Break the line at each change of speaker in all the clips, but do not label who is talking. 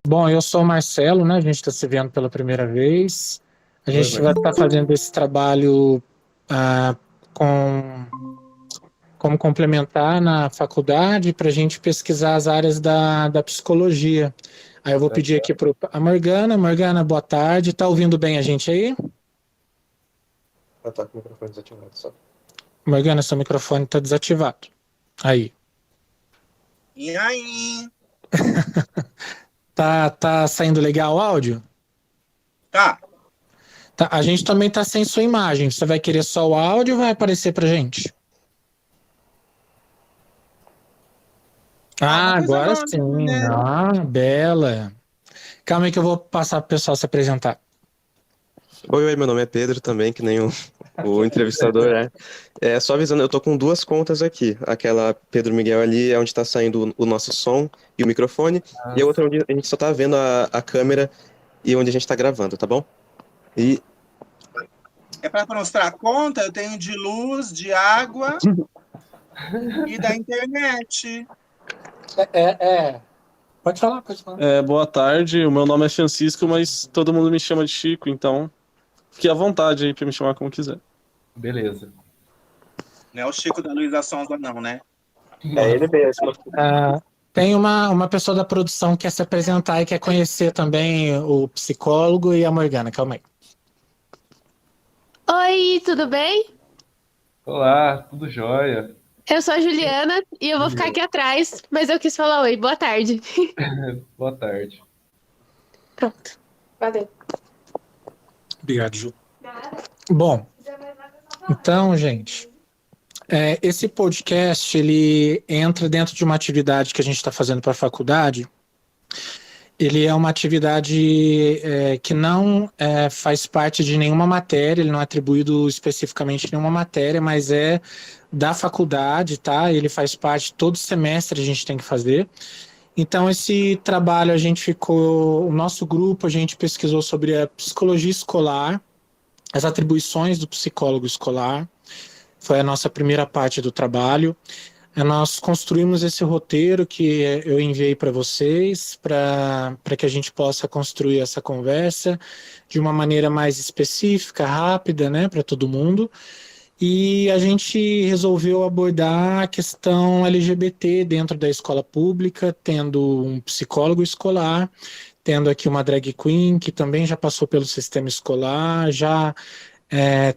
Bom, eu sou o Marcelo, né? A gente está se vendo pela primeira vez. A
Oi,
gente vai estar fazendo esse trabalho ah, com como complementar na faculdade para a gente pesquisar as áreas da psicologia. Aí eu vou pedir aqui para a Morgana. Morgana, boa tarde. Tá ouvindo bem a gente aí?
Ah, tá com o microfone desativado só.
Morgana, seu microfone está desativado. Aí.
E aí?
Tá saindo legal o áudio?
Tá.
Tá, a gente também tá sem sua imagem. Você vai querer só o áudio ou vai aparecer pra gente?
Uma coisa
Agora
básica,
sim.
né?
Bela. Calma aí que eu vou passar pro pessoal se apresentar.
Oi, meu nome é Pedro também, que nem o entrevistador é. Só avisando, eu tô com duas contas aqui. Aquela Pedro Miguel ali é onde tá saindo o nosso som e o microfone, e a outra onde a gente só tá vendo a câmera e onde a gente tá gravando, tá bom? E
É para mostrar a conta, eu tenho de luz, de água e da internet.
Pode falar, pode falar.
Boa tarde, o meu nome é Francisco, mas todo mundo me chama de Chico, então fique à vontade aí pra me chamar como quiser.
Beleza.
Não é o Chico da Luísa Sonza, não, né?
é ele mesmo.
Tem uma pessoa da produção que quer se apresentar e quer conhecer também o psicólogo e a Morgana. Calma aí.
Oi, tudo bem?
Olá, tudo jóia?
Eu sou a Juliana e eu vou ficar aqui atrás, mas eu quis falar oi, boa tarde.
Boa tarde.
Pronto. Valeu.
Obrigado, Ju. Bom, então, gente, esse podcast ele entra dentro de uma atividade que a gente está fazendo para a faculdade. Ele é uma atividade que não faz parte de nenhuma matéria, ele não é atribuído especificamente a nenhuma matéria, mas é da faculdade, tá? Ele faz parte, todo semestre a gente tem que fazer. Então, esse trabalho o nosso grupo, a gente pesquisou sobre a psicologia escolar, as atribuições do psicólogo escolar, foi a nossa primeira parte do trabalho. Nós construímos esse roteiro que eu enviei para vocês, para que a gente possa construir essa conversa de uma maneira mais específica, rápida, né, para todo mundo. E a gente resolveu abordar a questão LGBT dentro da escola pública, tendo um psicólogo escolar, tendo aqui uma drag queen que também já passou pelo sistema escolar, já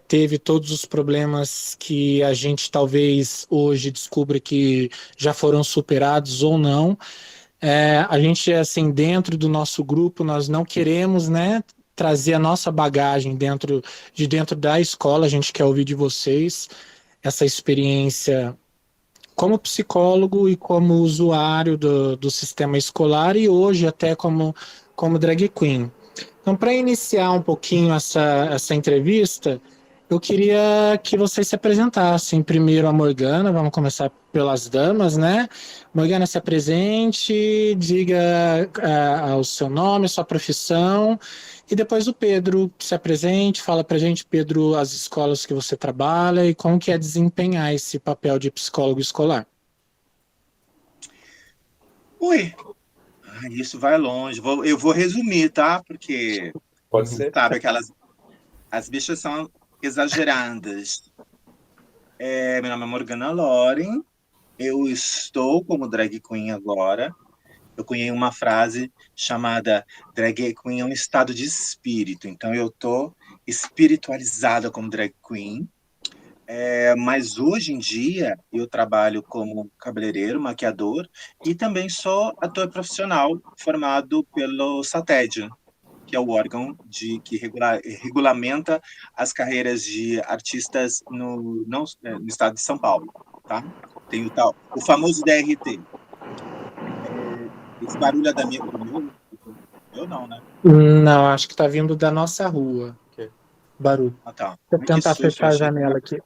teve todos os problemas que a gente talvez hoje descubra que já foram superados ou não. A gente, assim, dentro do nosso grupo, nós não queremos, né, trazer a nossa bagagem dentro da escola, a gente quer ouvir de vocês essa experiência como psicólogo e como usuário do sistema escolar e hoje até como drag queen. Então, para iniciar um pouquinho essa entrevista, eu queria que vocês se apresentassem. Primeiro a Morgana, vamos começar pelas damas, né? Morgana, se apresente, diga o seu nome, sua profissão, e depois o Pedro se apresente, fala pra gente, Pedro, as escolas que você trabalha e como que é desempenhar esse papel de psicólogo escolar.
Ui, isso vai longe. Eu vou resumir, tá? Porque,
Pode ser.
sabe, as bichas são exageradas. Meu nome é Morgana Loren, eu estou como drag queen agora. Eu cunhei uma frase chamada drag queen é um estado de espírito. Então, eu estou espiritualizada como drag queen. Mas hoje em dia, eu trabalho como cabeleireiro, maquiador e também sou ator profissional formado pelo SATED, que é o órgão que regulamenta as carreiras de artistas no estado de São Paulo. Tá? Tem o famoso DRT. Esse barulho é do meu? Eu não, né?
Não, acho que está vindo da nossa rua. Barulho.
Ah, tá.
Vou
Ai, que
tentar
susto,
fechar a
achei que
janela
era
aqui.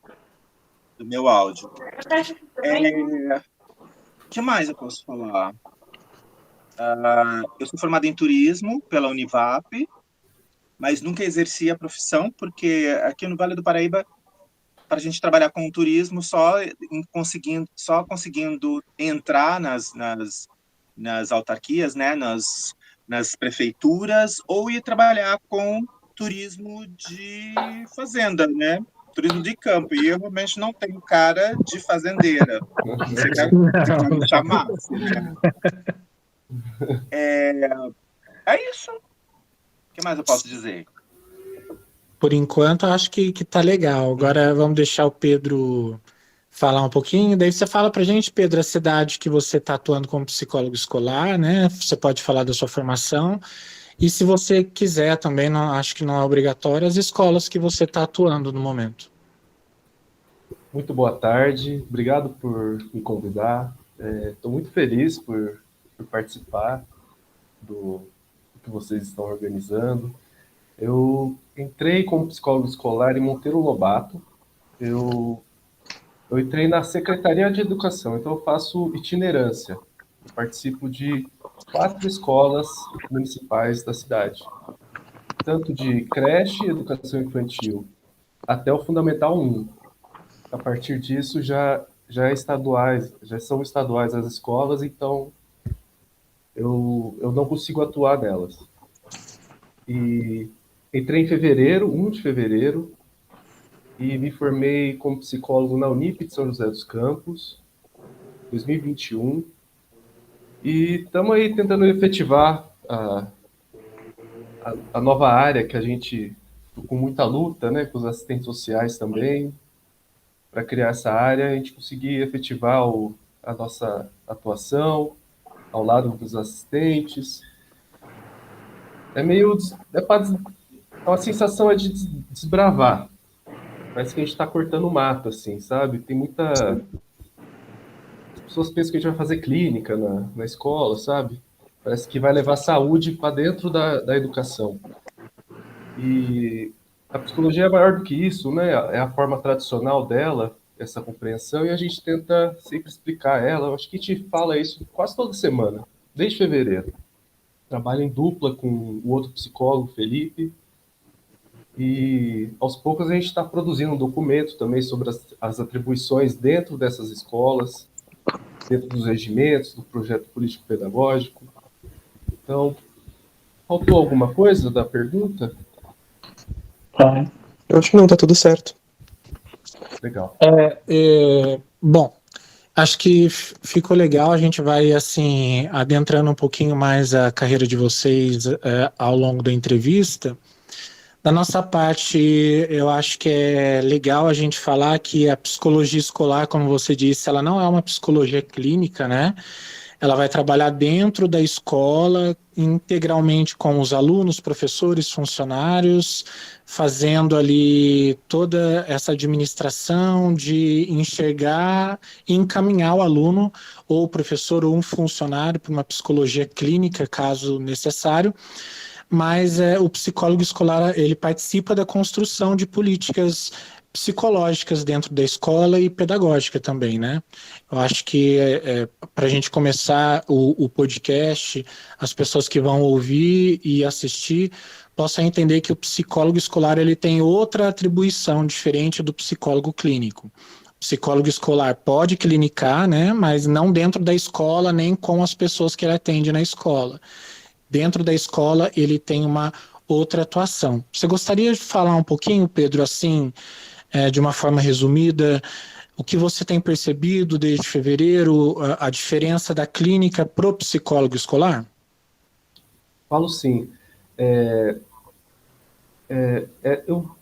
do meu áudio. O que mais eu posso falar? Eu sou formado em turismo pela Univap, mas nunca exerci a profissão, porque aqui no Vale do Paraíba, para a gente trabalhar com turismo, só conseguindo entrar nas autarquias, né, nas nas prefeituras ou ir trabalhar com turismo de fazenda, né? Turismo de campo. E eu realmente não tenho cara de fazendeira. Você quer me chamar? É isso. O que mais eu posso dizer?
Por enquanto, eu acho que tá legal. Agora vamos deixar o Pedro falar um pouquinho. Daí você fala pra gente, Pedro, a cidade que você está atuando como psicólogo escolar, né? Você pode falar da sua formação. E se você quiser também, não, acho que não é obrigatório, as escolas que você está atuando no momento.
Muito boa tarde, obrigado por me convidar. Estou muito feliz por participar do que vocês estão organizando. Eu entrei como psicólogo escolar em Monteiro Lobato. Eu entrei na Secretaria de Educação, então eu faço itinerância. Eu participo de 4 escolas municipais da cidade, tanto de creche, educação infantil, até o Fundamental 1. A partir disso já são estaduais as escolas, então eu não consigo atuar nelas. E entrei em fevereiro, 1 de fevereiro, e me formei como psicólogo na Unip de São José dos Campos, 2021, e estamos aí tentando efetivar a nova área que a gente, com muita luta, né, com os assistentes sociais também, para criar essa área, a gente conseguir efetivar a nossa atuação ao lado dos assistentes. É meio... a sensação é de desbravar. Parece que a gente está cortando mato, assim, sabe? Tem muita... As pessoas pensam que a gente vai fazer clínica na escola, sabe? Parece que vai levar saúde para dentro da educação. E a psicologia é maior do que isso, né? É a forma tradicional dela, essa compreensão, e a gente tenta sempre explicar ela. Eu acho que a gente fala isso quase toda semana, desde fevereiro. Trabalho em dupla com o outro psicólogo, Felipe, e aos poucos a gente está produzindo um documento também sobre as atribuições dentro dessas escolas, dentro dos regimentos, do projeto político-pedagógico. Então, faltou alguma coisa da pergunta?
Eu acho que não, tá tudo certo.
Legal.
Bom, acho que ficou legal. A gente vai, assim, adentrando um pouquinho mais a carreira de vocês ao longo da entrevista. Da nossa parte, eu acho que é legal a gente falar que a psicologia escolar, como você disse, ela não é uma psicologia clínica, né? Ela vai trabalhar dentro da escola, integralmente com os alunos, professores, funcionários, fazendo ali toda essa administração de enxergar e encaminhar o aluno, ou o professor, ou um funcionário para uma psicologia clínica, caso necessário. Mas o psicólogo escolar ele participa da construção de políticas psicológicas dentro da escola e pedagógica também, né? Eu acho que para a gente começar o podcast, as pessoas que vão ouvir e assistir possam entender que o psicólogo escolar ele tem outra atribuição diferente do psicólogo clínico. O psicólogo escolar pode clinicar, né? Mas não dentro da escola nem com as pessoas que ele atende na escola. Dentro da escola, ele tem uma outra atuação. Você gostaria de falar um pouquinho, Pedro, assim, de uma forma resumida, o que você tem percebido desde fevereiro, a diferença da clínica para o psicólogo escolar?
Falo sim.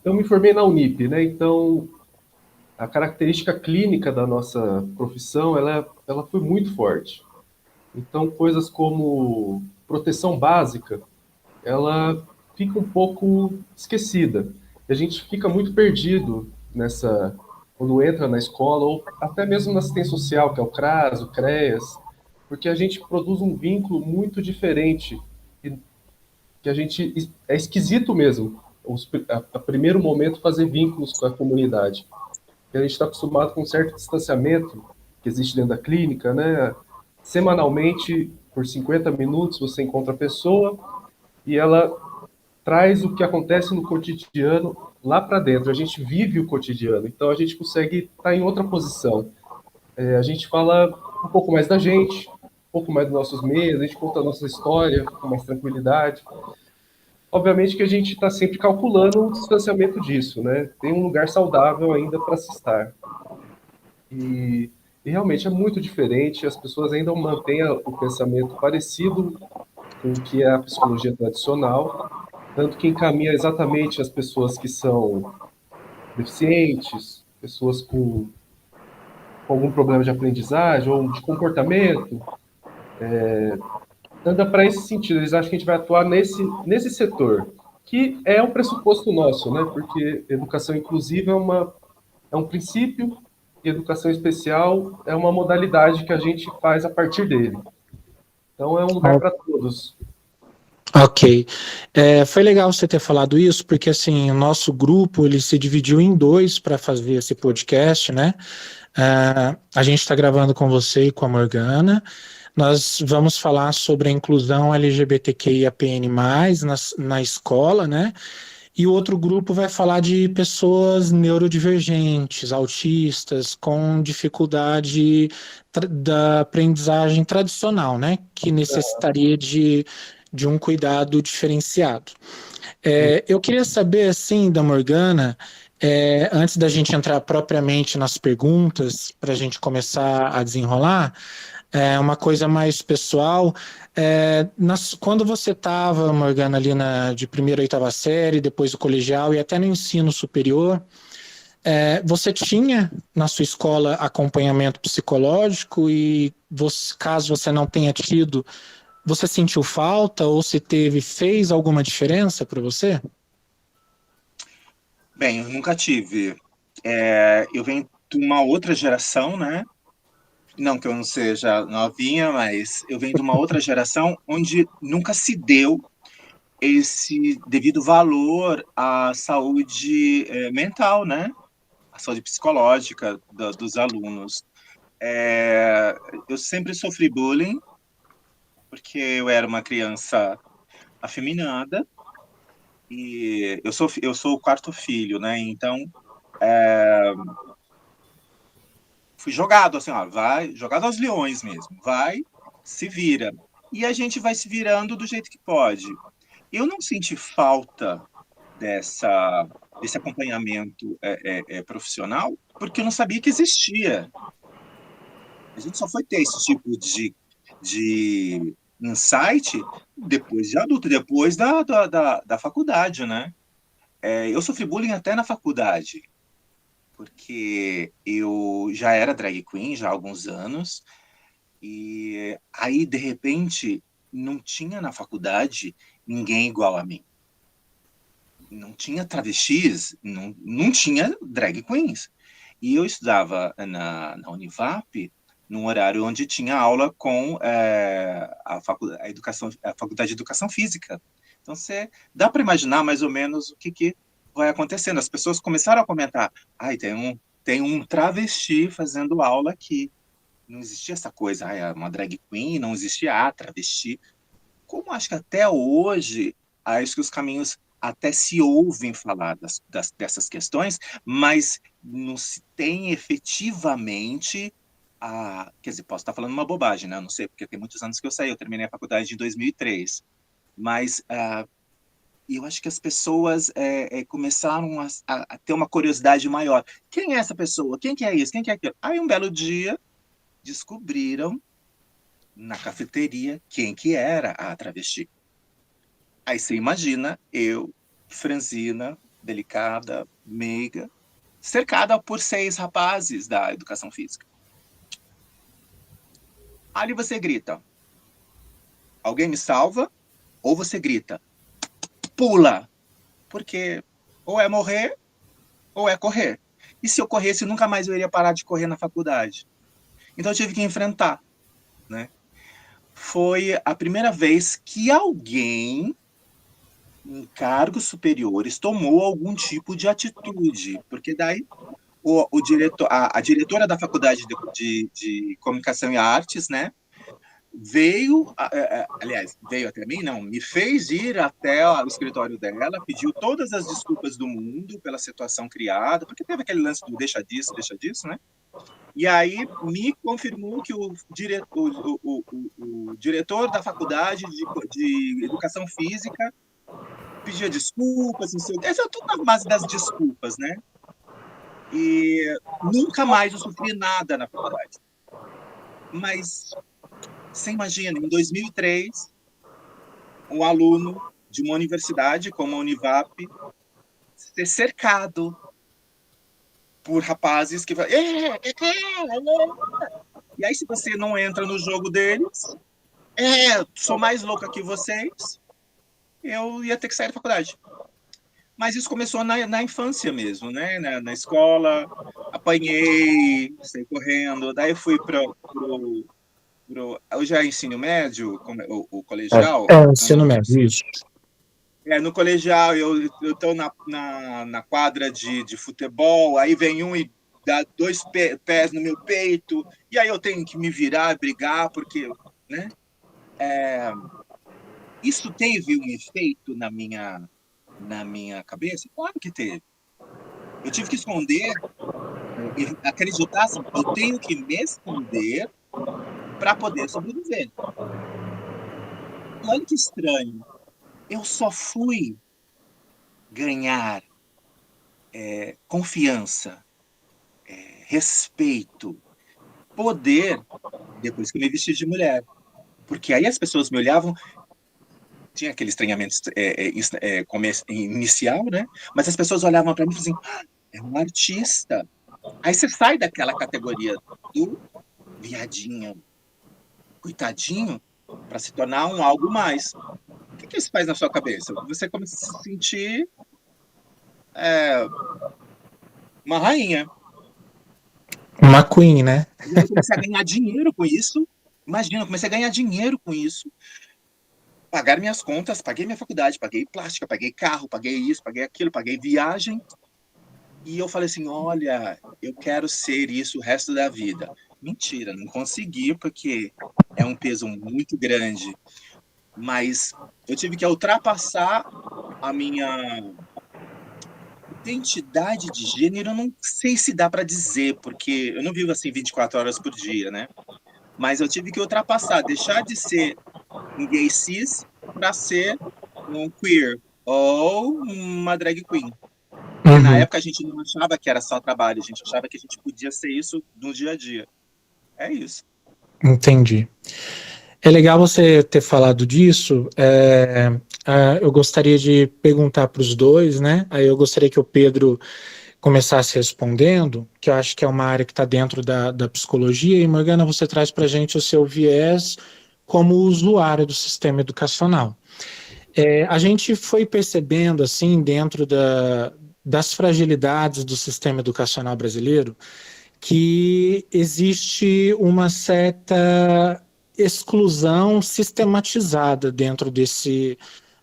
Eu me formei na Unip, né? Então, a característica clínica da nossa profissão, ela foi muito forte. Então, coisas como proteção básica, ela fica um pouco esquecida. E a gente fica muito perdido quando entra na escola, ou até mesmo na assistência social, que é o CRAS, o CREAS, porque a gente produz um vínculo muito diferente, que é esquisito mesmo, a primeiro momento, fazer vínculos com a comunidade. E a gente está acostumado com um certo distanciamento que existe dentro da clínica, né? Semanalmente, por 50 minutos, você encontra a pessoa e ela traz o que acontece no cotidiano lá para dentro. A gente vive o cotidiano, então a gente consegue estar em outra posição. A gente fala um pouco mais da gente, pouco mais dos nossos medos, a gente conta a nossa história com mais tranquilidade. Obviamente que a gente está sempre calculando o distanciamento disso, né? Tem um lugar saudável ainda para se estar. E realmente é muito diferente, as pessoas ainda mantêm o pensamento parecido com o que é a psicologia tradicional, tanto que encaminha exatamente as pessoas que são deficientes, pessoas com algum problema de aprendizagem ou de comportamento, anda para esse sentido. Eles acham que a gente vai atuar nesse setor, que é um pressuposto nosso, né? Porque educação inclusiva é um princípio e educação especial é uma modalidade que a gente faz a partir dele. Então é um lugar para todos.
Ok. Foi legal você ter falado isso, porque assim, o nosso grupo ele se dividiu em dois para fazer esse podcast, né? A gente está gravando com você e com a Morgana. Nós vamos falar sobre a inclusão LGBTQIAPN+, na escola, né? E o outro grupo vai falar de pessoas neurodivergentes, autistas, com dificuldade da aprendizagem tradicional, né? Que necessitaria de um cuidado diferenciado. Eu queria saber, assim, da Morgana, antes da gente entrar propriamente nas perguntas, para a gente começar a desenrolar, uma coisa mais pessoal. Quando você estava, Morgana, ali de primeira a oitava série, depois do colegial e até no ensino superior, você tinha na sua escola acompanhamento psicológico e caso você não tenha tido, você sentiu falta ou se fez alguma diferença para você?
Bem, eu nunca tive. Eu venho de uma outra geração, né? Não que eu não seja novinha, mas eu venho de uma outra geração onde nunca se deu esse devido valor à saúde mental, né? A saúde psicológica dos alunos. Eu sempre sofri bullying, porque eu era uma criança afeminada, e eu sou o quarto filho, né? Então, fui jogado assim, ó, jogado aos leões mesmo, vai, se vira. E a gente vai se virando do jeito que pode. Eu não senti falta desse acompanhamento profissional, porque eu não sabia que existia. A gente só foi ter esse tipo de insight depois de adulto, depois da faculdade, né? Eu sofri bullying até na faculdade, porque eu já era drag queen já há alguns anos, e aí, de repente, não tinha na faculdade ninguém igual a mim. Não tinha travestis, não tinha drag queens. E eu estudava na Univap, num horário onde tinha aula com a Faculdade de Educação Física. Então, dá para imaginar mais ou menos o que vai acontecendo. As pessoas começaram a comentar, tem um travesti fazendo aula aqui. Não existia essa coisa, uma drag queen, não existia a travesti. Como acho que até hoje, acho que os caminhos até se ouvem falar dessas questões, mas não se tem efetivamente quer dizer, posso estar falando uma bobagem, né? Eu não sei, porque tem muitos anos que eu saí, eu terminei a faculdade em 2003, mas eu acho que as pessoas começaram a ter uma curiosidade maior. Quem é essa pessoa? Quem que é isso? Quem que é aquilo? Aí um belo dia descobriram na cafeteria quem que era a travesti. Aí você imagina eu, franzina, delicada, meiga, cercada por 6 rapazes da educação física. Ali você grita, alguém me salva? Ou você grita, pula, porque ou é morrer ou é correr. E se eu corresse, nunca mais eu iria parar de correr na faculdade. Então eu tive que enfrentar, né? Foi a primeira vez que alguém em cargos superiores tomou algum tipo de atitude, porque daí o diretor, a diretora da Faculdade de Comunicação e Artes, né, veio até mim, não, me fez ir até o escritório dela, pediu todas as desculpas do mundo pela situação criada, porque teve aquele lance do deixa disso, né? E aí me confirmou que o diretor da faculdade de educação física pedia desculpas, não sei o que. Essa é tudo na base das desculpas, né? E nunca mais eu sofri nada na faculdade. Mas você imagina, em 2003, um aluno de uma universidade como a Univap ser cercado por rapazes que falam, e aí se você não entra no jogo deles, sou mais louca que vocês, eu ia ter que sair da faculdade. Mas isso começou na infância mesmo, né? Na escola, apanhei, saí correndo, daí eu fui eu já ensino médio, o colegial.
Ensino médio, isso.
No colegial, eu estou na quadra de futebol, aí vem um e dá 2 pés no meu peito, e aí eu tenho que me virar, brigar, porque, né? Isso teve um efeito na minha cabeça? Claro que teve. Eu tive que esconder, acreditar assim, eu tenho que me esconder para poder sobreviver. Olha que estranho. Eu só fui ganhar confiança, respeito, poder depois que eu me vesti de mulher. Porque aí as pessoas me olhavam, tinha aquele estranhamento inicial, né? Mas as pessoas olhavam para mim e falavam assim, é um artista. Aí você sai daquela categoria do viadinho, coitadinho, para se tornar um algo mais. O que isso faz na sua cabeça? Você começa a se sentir uma rainha.
Uma queen, né?
E eu comecei a ganhar dinheiro com isso. Imagina, eu comecei a ganhar dinheiro com isso. Pagar minhas contas, paguei minha faculdade, paguei plástica, paguei carro, paguei isso, paguei aquilo, paguei viagem. E eu falei assim, olha, eu quero ser isso o resto da vida. Mentira, não consegui, porque é um peso muito grande. Mas eu tive que ultrapassar a minha identidade de gênero, eu não sei se dá para dizer, porque eu não vivo assim 24 horas por dia, né? Mas eu tive que ultrapassar, deixar de ser um gay cis para ser um queer ou uma drag queen. Porque na época a gente não achava que era só trabalho, a gente achava que a gente podia ser isso no dia a dia. É isso.
Entendi. É legal você ter falado disso. Eu gostaria de perguntar para os dois, né? Aí eu gostaria que o Pedro começasse respondendo, que eu acho que é uma área que está dentro da psicologia, e Morgana, você traz para a gente o seu viés como usuário do sistema educacional. A gente foi percebendo, assim, dentro das fragilidades do sistema educacional brasileiro, que existe uma certa exclusão sistematizada dentro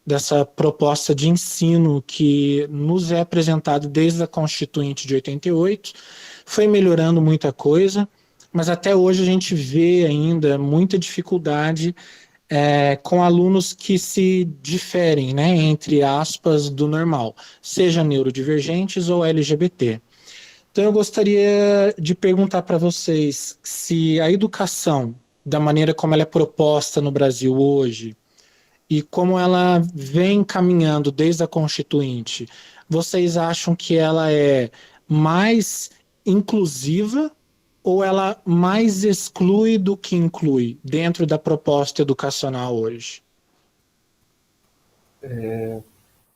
dessa proposta de ensino que nos é apresentado desde a Constituinte de 88, foi melhorando muita coisa, mas até hoje a gente vê ainda muita dificuldade com alunos que se diferem, né, entre aspas, do normal, seja neurodivergentes ou LGBT. Então eu gostaria de perguntar para vocês se a educação, da maneira como ela é proposta no Brasil hoje, e como ela vem caminhando desde a Constituinte, vocês acham que ela é mais inclusiva ou ela mais exclui do que inclui dentro da proposta educacional hoje?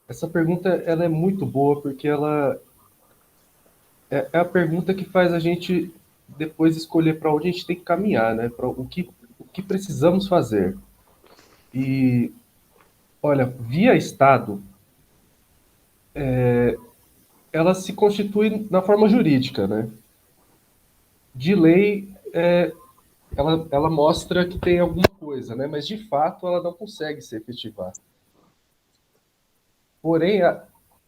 Essa pergunta ela é muito boa porque ela é a pergunta que faz a gente depois escolher para onde a gente tem que caminhar, né? Para o que precisamos fazer. E, olha, via Estado, ela se constitui na forma jurídica, né? De lei, ela mostra que tem alguma coisa, né? Mas de fato ela não consegue se efetivar. Porém,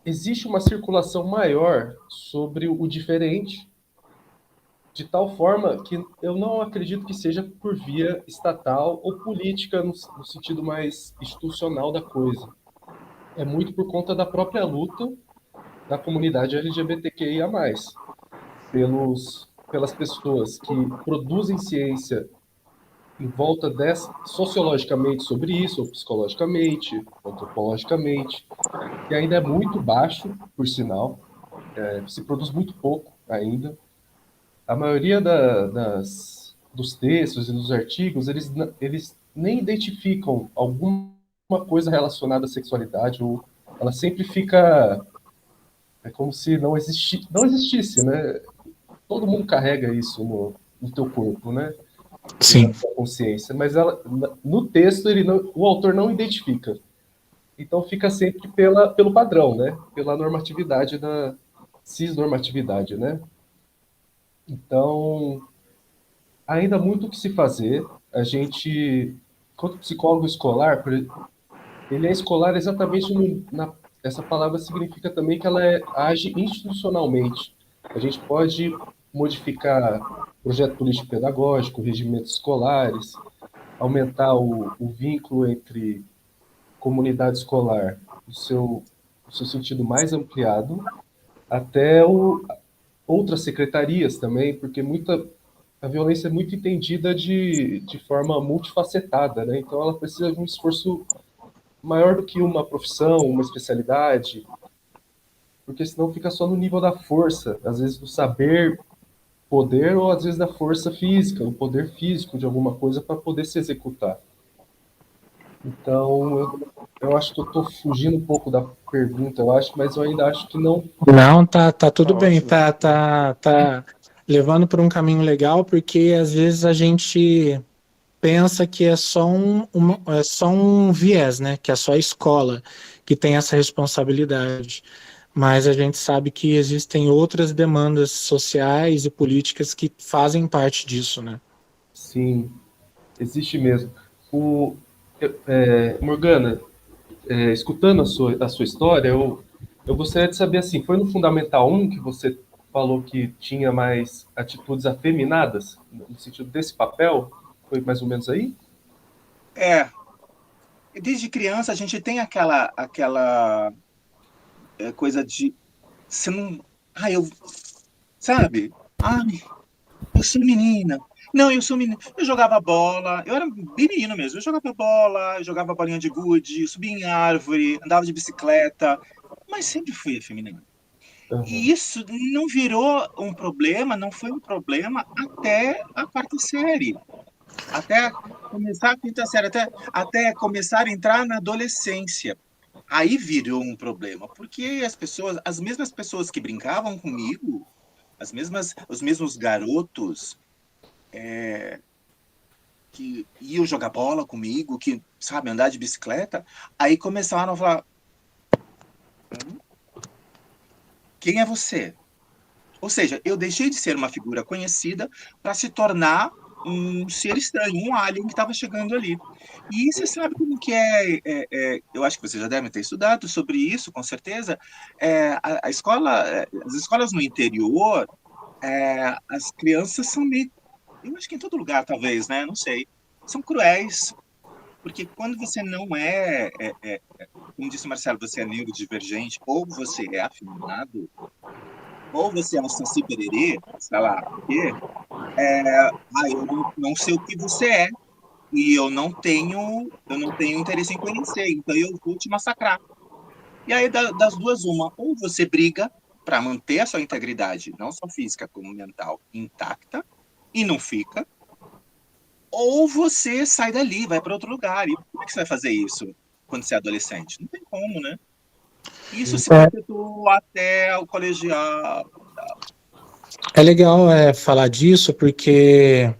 existe uma circulação maior sobre o diferente, de tal forma que eu não acredito que seja por via estatal ou política no sentido mais institucional da coisa. É muito por conta da própria luta da comunidade LGBTQIA+, pelos pelas pessoas que produzem ciência em volta dessa, sociologicamente sobre isso, ou psicologicamente, antropologicamente, que ainda é muito baixo, por sinal, se produz muito pouco ainda. A maioria dos textos e dos artigos, eles nem identificam alguma coisa relacionada à sexualidade, ou ela sempre fica... É como se não existisse, né? Todo mundo carrega isso no teu corpo, né? E na
Sim.
tua consciência, mas no texto o autor não identifica. Então fica sempre pelo padrão, né? Pela normatividade da cisnormatividade, né? Então, ainda há muito o que se fazer. A gente, quanto psicólogo escolar, ele é escolar exatamente essa palavra significa também que ela age institucionalmente. A gente pode modificar projeto político-pedagógico, regimentos escolares, aumentar o vínculo entre comunidade escolar, o seu sentido mais ampliado, até outras secretarias também, porque a violência é muito entendida de forma multifacetada, né? Então ela precisa de um esforço maior do que uma profissão, uma especialidade, porque senão fica só no nível da força, às vezes do saber poder, ou às vezes da força física, o poder físico de alguma coisa para poder se executar. Então, eu acho que eu estou fugindo um pouco da pergunta, mas eu ainda acho que não.
Não, tá tudo bem,
ótimo.
tá levando por um caminho legal, porque às vezes a gente pensa que é só é só um viés, né? Que é só a escola que tem essa responsabilidade. Mas a gente sabe que existem outras demandas sociais e políticas que fazem parte disso, né?
Sim, existe mesmo. Morgana, escutando a sua história, eu gostaria de saber, assim, foi no Fundamental 1 que você falou que tinha mais atitudes afeminadas, no sentido desse papel? Foi mais ou menos aí?
Desde criança a gente tem aquela coisa de você não, eu, sabe? Eu sou menina. Não, eu sou menina. Eu jogava bola, eu era bem menino mesmo. Eu jogava bola, eu jogava bolinha de gude, subia em árvore, andava de bicicleta, mas sempre fui afeminado.
Uhum.
E isso não virou um problema, não foi um problema até a quarta série. Até começar a quinta série, até começar a entrar na adolescência. Aí virou um problema, porque as mesmas pessoas que brincavam comigo, os mesmos garotos que iam jogar bola comigo, que, sabe, andar de bicicleta, aí começaram a falar: quem é você? Ou seja, eu deixei de ser uma figura conhecida para se tornar um ser estranho, um alien que estava chegando ali. E você sabe como que eu acho que você já deve ter estudado sobre isso, com certeza. A escola, as escolas no interior, as crianças são meio, eu acho que em todo lugar, talvez, né? Não sei. São cruéis, porque quando você não como disse o Marcelo, você é neurodivergente, ou você é afeminado, ou você é um saci pererê, sei lá, o quê? Eu não sei o que você é, e eu não tenho interesse em conhecer, então eu vou te massacrar. E aí, das duas, uma, ou você briga para manter a sua integridade, não só física como mental, intacta, e não fica, ou você sai dali, vai para outro lugar. E como é que você vai fazer isso quando você é adolescente? Não tem como, né? Isso se perpetuou até o colegial.
É legal falar disso, porque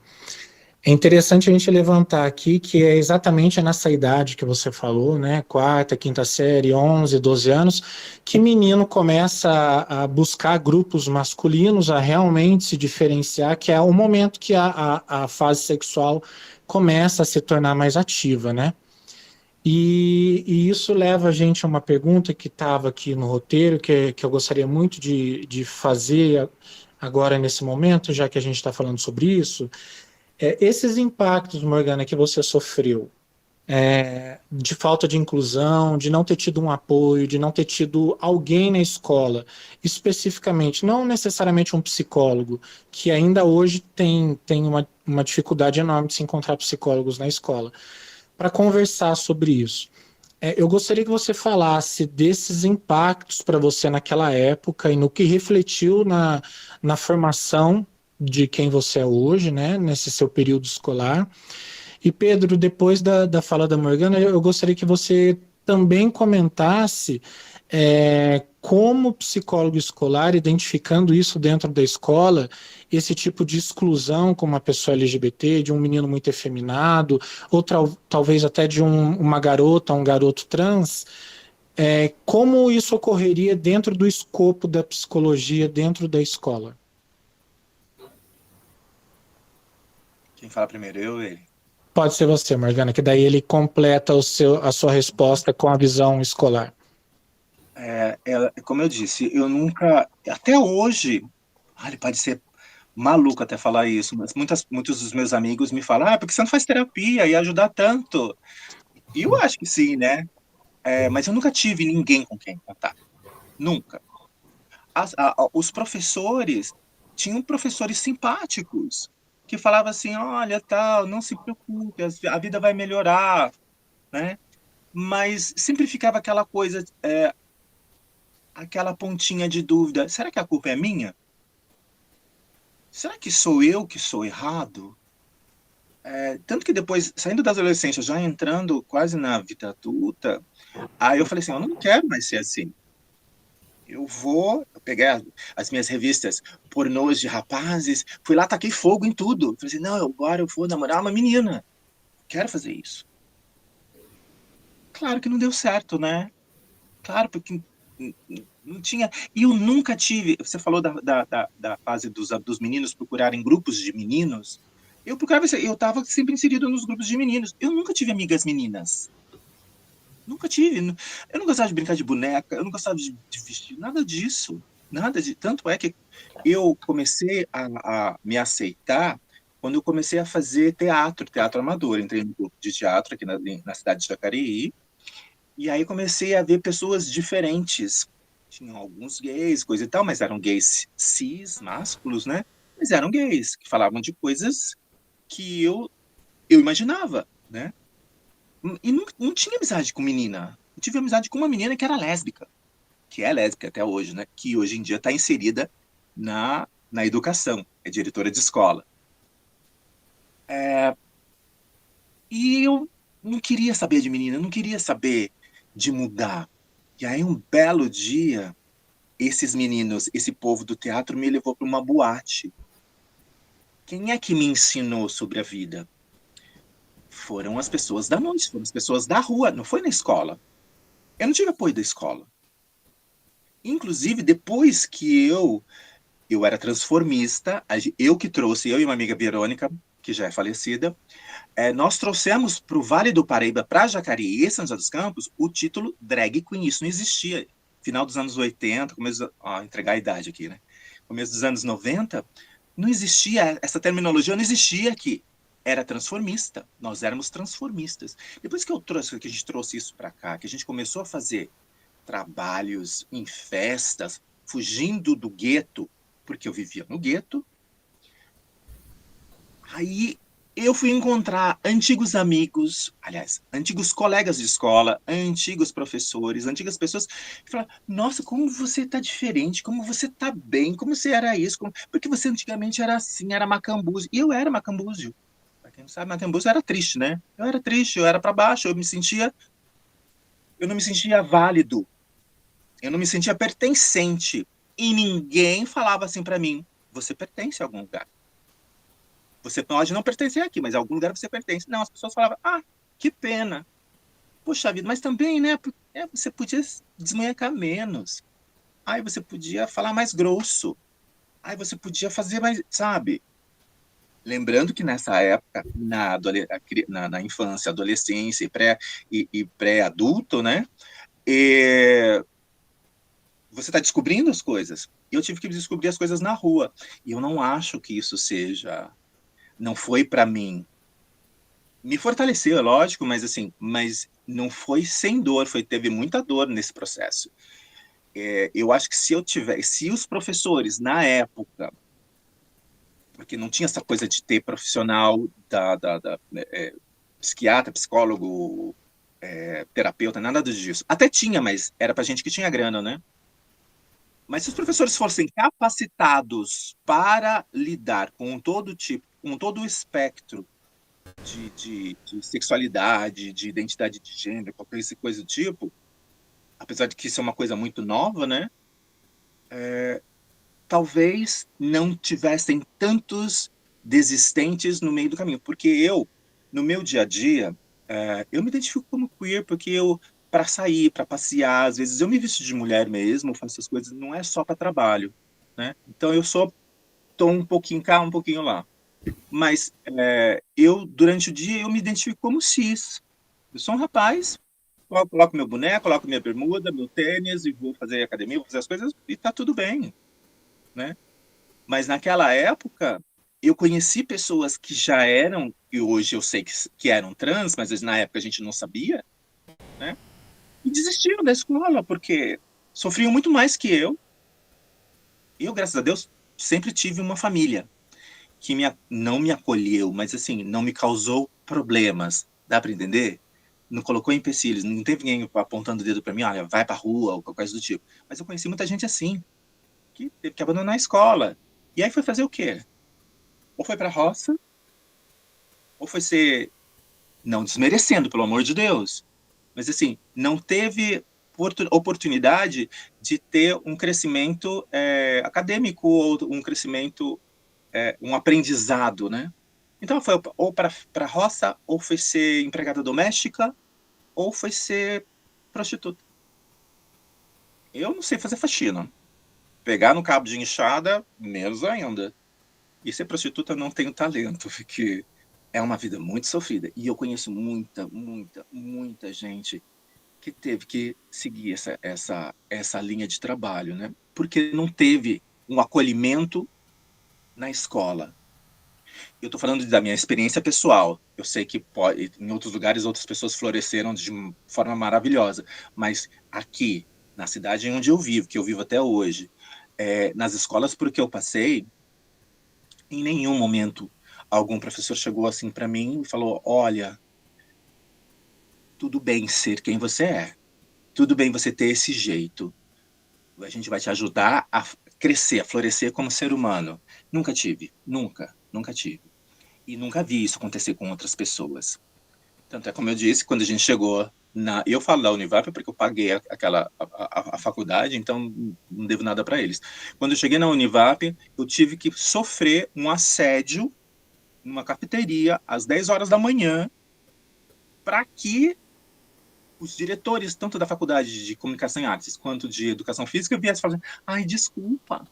é interessante a gente levantar aqui que é exatamente nessa idade que você falou, né? Quarta, quinta série, 11, 12 anos, que menino começa a buscar grupos masculinos, a realmente se diferenciar, que é o momento que a fase sexual começa a se tornar mais ativa, né? E isso leva a gente a uma pergunta que estava aqui no roteiro, que eu gostaria muito de fazer agora nesse momento, já que a gente está falando sobre isso. Esses impactos, Morgana, que você sofreu, de falta de inclusão, de não ter tido um apoio, de não ter tido alguém na escola, especificamente, não necessariamente um psicólogo, que ainda hoje tem uma dificuldade enorme de se encontrar psicólogos na escola, para conversar sobre isso. Eu gostaria que você falasse desses impactos para você naquela época e no que refletiu na formação de quem você é hoje, né, nesse seu período escolar. E Pedro, depois da fala da Morgana, eu gostaria que você também comentasse como psicólogo escolar, identificando isso dentro da escola, esse tipo de exclusão com uma pessoa LGBT, de um menino muito efeminado, ou talvez até de uma garota, um garoto trans, como isso ocorreria dentro do escopo da psicologia dentro da escola?
Quem fala primeiro, eu ou ele?
Pode ser você, Morgana, que daí ele completa a sua resposta com a visão escolar.
Como eu disse, eu nunca, até hoje, ele pode ser maluco até falar isso, mas muitos dos meus amigos me falam, porque você não faz terapia, ia ajudar tanto. E eu acho que sim, né? Mas eu nunca tive ninguém com quem contar. Nunca. Os professores tinham professores simpáticos que falavam assim, olha, tal, não se preocupe, a vida vai melhorar, né? Mas sempre ficava aquela coisa, aquela pontinha de dúvida, será que a culpa é minha? Será que sou eu que sou errado? Tanto que depois, saindo da adolescência, já entrando quase na vida adulta, aí eu falei assim, eu não quero mais ser assim. Eu vou pegar as minhas revistas pornôs de rapazes, fui lá, taquei fogo em tudo. Falei assim, não, agora eu vou namorar uma menina. Quero fazer isso. Claro que não deu certo, né? Claro, porque não tinha... E eu nunca tive... Você falou da fase dos meninos procurarem grupos de meninos. Eu estava sempre inserido nos grupos de meninos. Eu nunca tive amigas meninas. Nunca tive. Eu não gostava de brincar de boneca, eu não gostava de vestir, nada disso. Nada de. Tanto é que eu comecei a me aceitar quando eu comecei a fazer teatro amador. Entrei no grupo de teatro aqui na cidade de Jacareí, e aí comecei a ver pessoas diferentes. Tinham alguns gays, coisa e tal, mas eram gays cis, másculos, né? Mas eram gays, que falavam de coisas que eu imaginava, né? E não tinha amizade com menina. Eu tive amizade com uma menina que era lésbica, que é lésbica até hoje, né? Que hoje em dia está inserida na educação, é diretora de escola. E eu não queria saber de menina, não queria saber de mudar. E aí, um belo dia, esses meninos, esse povo do teatro me levou para uma boate. Quem é que me ensinou sobre a vida? Foram as pessoas da noite, foram as pessoas da rua, não foi na escola. Eu não tive apoio da escola. Inclusive, depois que eu era transformista, eu que trouxe, eu e uma amiga Verônica, que já é falecida, nós trouxemos para o Vale do Paraíba, para Jacareí e São José dos Campos, o título drag queen. Isso não existia. Final dos anos 80, entregar a idade aqui, né? Começo dos anos 90, não existia, essa terminologia não existia aqui. Era transformista, nós éramos transformistas. Depois que a gente trouxe isso para cá, que a gente começou a fazer trabalhos em festas, fugindo do gueto, porque eu vivia no gueto, aí eu fui encontrar antigos amigos, aliás, antigos colegas de escola, antigos professores, antigas pessoas que falaram, nossa, como você está diferente, como você está bem, como você era isso, porque você antigamente era assim, era macambúzio. E eu era macambúzio. Para quem não sabe, macambúzio era triste, né? Eu era triste, eu era para baixo, eu não me sentia válido, eu não me sentia pertencente. E ninguém falava assim para mim, você pertence a algum lugar. Você pode não pertencer aqui, mas a algum lugar você pertence. Não, as pessoas falavam, que pena. Poxa vida, mas também, né? Você podia desmanhar menos. Aí você podia falar mais grosso. Aí você podia fazer mais, sabe? Lembrando que nessa época, na infância, adolescência e pré-adulto, né? Você está descobrindo as coisas. Eu tive que descobrir as coisas na rua. E eu não acho que isso seja... Não foi para mim me fortaleceu, é lógico, mas assim, mas não foi sem dor, teve muita dor nesse processo. Eu acho que se os professores na época, porque não tinha essa coisa de ter profissional psiquiatra, psicólogo, terapeuta, nada disso. Até tinha, mas era para gente que tinha grana, né? Mas se os professores fossem capacitados para lidar com todo tipo, com todo o espectro de sexualidade, de identidade de gênero, qualquer coisa do tipo, apesar de que isso é uma coisa muito nova, né? Talvez não tivessem tantos desistentes no meio do caminho, porque no meu dia a dia, eu me identifico como queer porque para sair, para passear, às vezes eu me visto de mulher mesmo, faço essas coisas, não é só para trabalho, né? Então tô um pouquinho cá, um pouquinho lá. Mas durante o dia, eu me identifico como cis. Eu sou um rapaz, coloco meu boneco, coloco minha bermuda, meu tênis, e vou fazer academia, vou fazer as coisas, e tá tudo bem, né? Mas naquela época, eu conheci pessoas que já eram, e hoje eu sei que eram trans, mas na época a gente não sabia, né? E desistiram da escola, porque sofriam muito mais que eu. Eu, graças a Deus, sempre tive uma família que não me acolheu, mas assim, não me causou problemas. Dá para entender? Não colocou empecilhos, não teve ninguém apontando o dedo para mim, olha, vai para rua, ou qualquer coisa do tipo. Mas eu conheci muita gente assim, que teve que abandonar a escola. E aí foi fazer o quê? Ou foi para a roça, ou foi ser, não desmerecendo, pelo amor de Deus, mas assim, não teve oportunidade de ter um crescimento acadêmico ou um crescimento, um aprendizado, né? Então foi ou para a roça, ou foi ser empregada doméstica, ou foi ser prostituta. Eu não sei fazer faxina. Pegar no cabo de enxada, menos ainda. E ser prostituta não tenho talento, porque é uma vida muito sofrida. E eu conheço muita, muita, muita gente que teve que seguir essa linha de trabalho, né? Porque não teve um acolhimento na escola. Eu estou falando da minha experiência pessoal. Eu sei que em outros lugares outras pessoas floresceram de forma maravilhosa, mas aqui, na cidade onde eu vivo, que eu vivo até hoje, nas escolas por que eu passei, em nenhum momento algum professor chegou assim para mim e falou: olha, tudo bem ser quem você é, tudo bem você ter esse jeito, a gente vai te ajudar a crescer, a florescer como ser humano. Nunca tive, nunca tive. E nunca vi isso acontecer com outras pessoas. Tanto é como eu disse, quando a gente chegou eu falo da Univap porque eu paguei a faculdade, então não devo nada para eles. Quando eu cheguei na Univap, eu tive que sofrer um assédio numa cafeteria às 10 horas da manhã para que os diretores, tanto da faculdade de Comunicação e Artes quanto de Educação Física, viessem falando: ai, desculpa,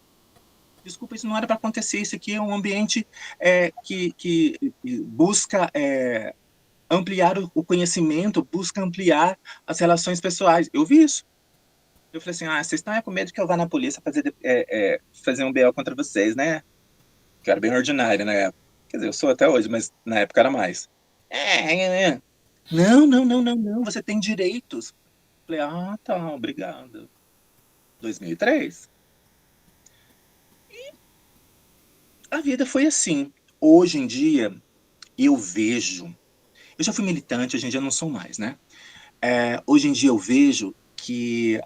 isso não era para acontecer, isso aqui é um ambiente que busca ampliar o conhecimento, busca ampliar as relações pessoais. Eu vi isso. Eu falei assim: vocês estão com medo que eu vá na polícia fazer um BO contra vocês, né? Que eu era bem ordinário na época. Quer dizer, eu sou até hoje, mas na época era mais. Não, não, não, não, não, você tem direitos. Eu falei: tá, obrigado. 2003. E a vida foi assim. Hoje em dia, eu vejo... Eu já fui militante, hoje em dia não sou mais, né? Hoje em dia eu vejo que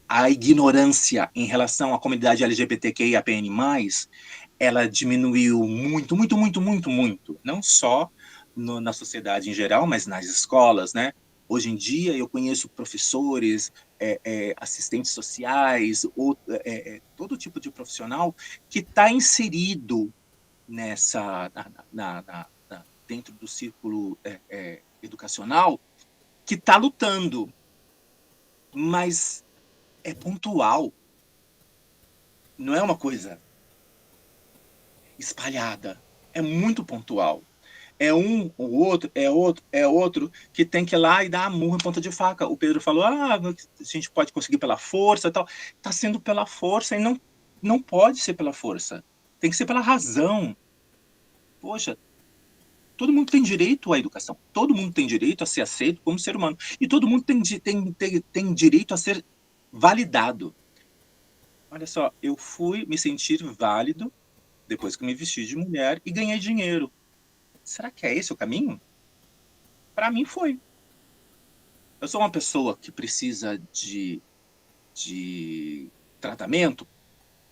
a ignorância em relação à comunidade LGBTQIAPN+, ela diminuiu muito, muito, muito, muito, muito. Não só na sociedade em geral, mas nas escolas, né? Hoje em dia eu conheço professores, assistentes sociais, todo tipo de profissional que está inserido dentro do círculo educacional, que está lutando, mas é pontual, não é uma coisa espalhada, é muito pontual. É um ou outro, é outro que tem que ir lá e dar a murra em ponta de faca. O Pedro falou: a gente pode conseguir pela força e tal. Está sendo pela força e não pode ser pela força. Tem que ser pela razão. Poxa, Todo mundo tem direito à educação. Todo mundo tem direito a ser aceito como ser humano. E todo mundo tem direito a ser validado. Olha só, eu fui me sentir válido depois que me vesti de mulher e ganhei dinheiro. Será que é esse o caminho? Para mim foi. Eu sou uma pessoa que precisa de tratamento?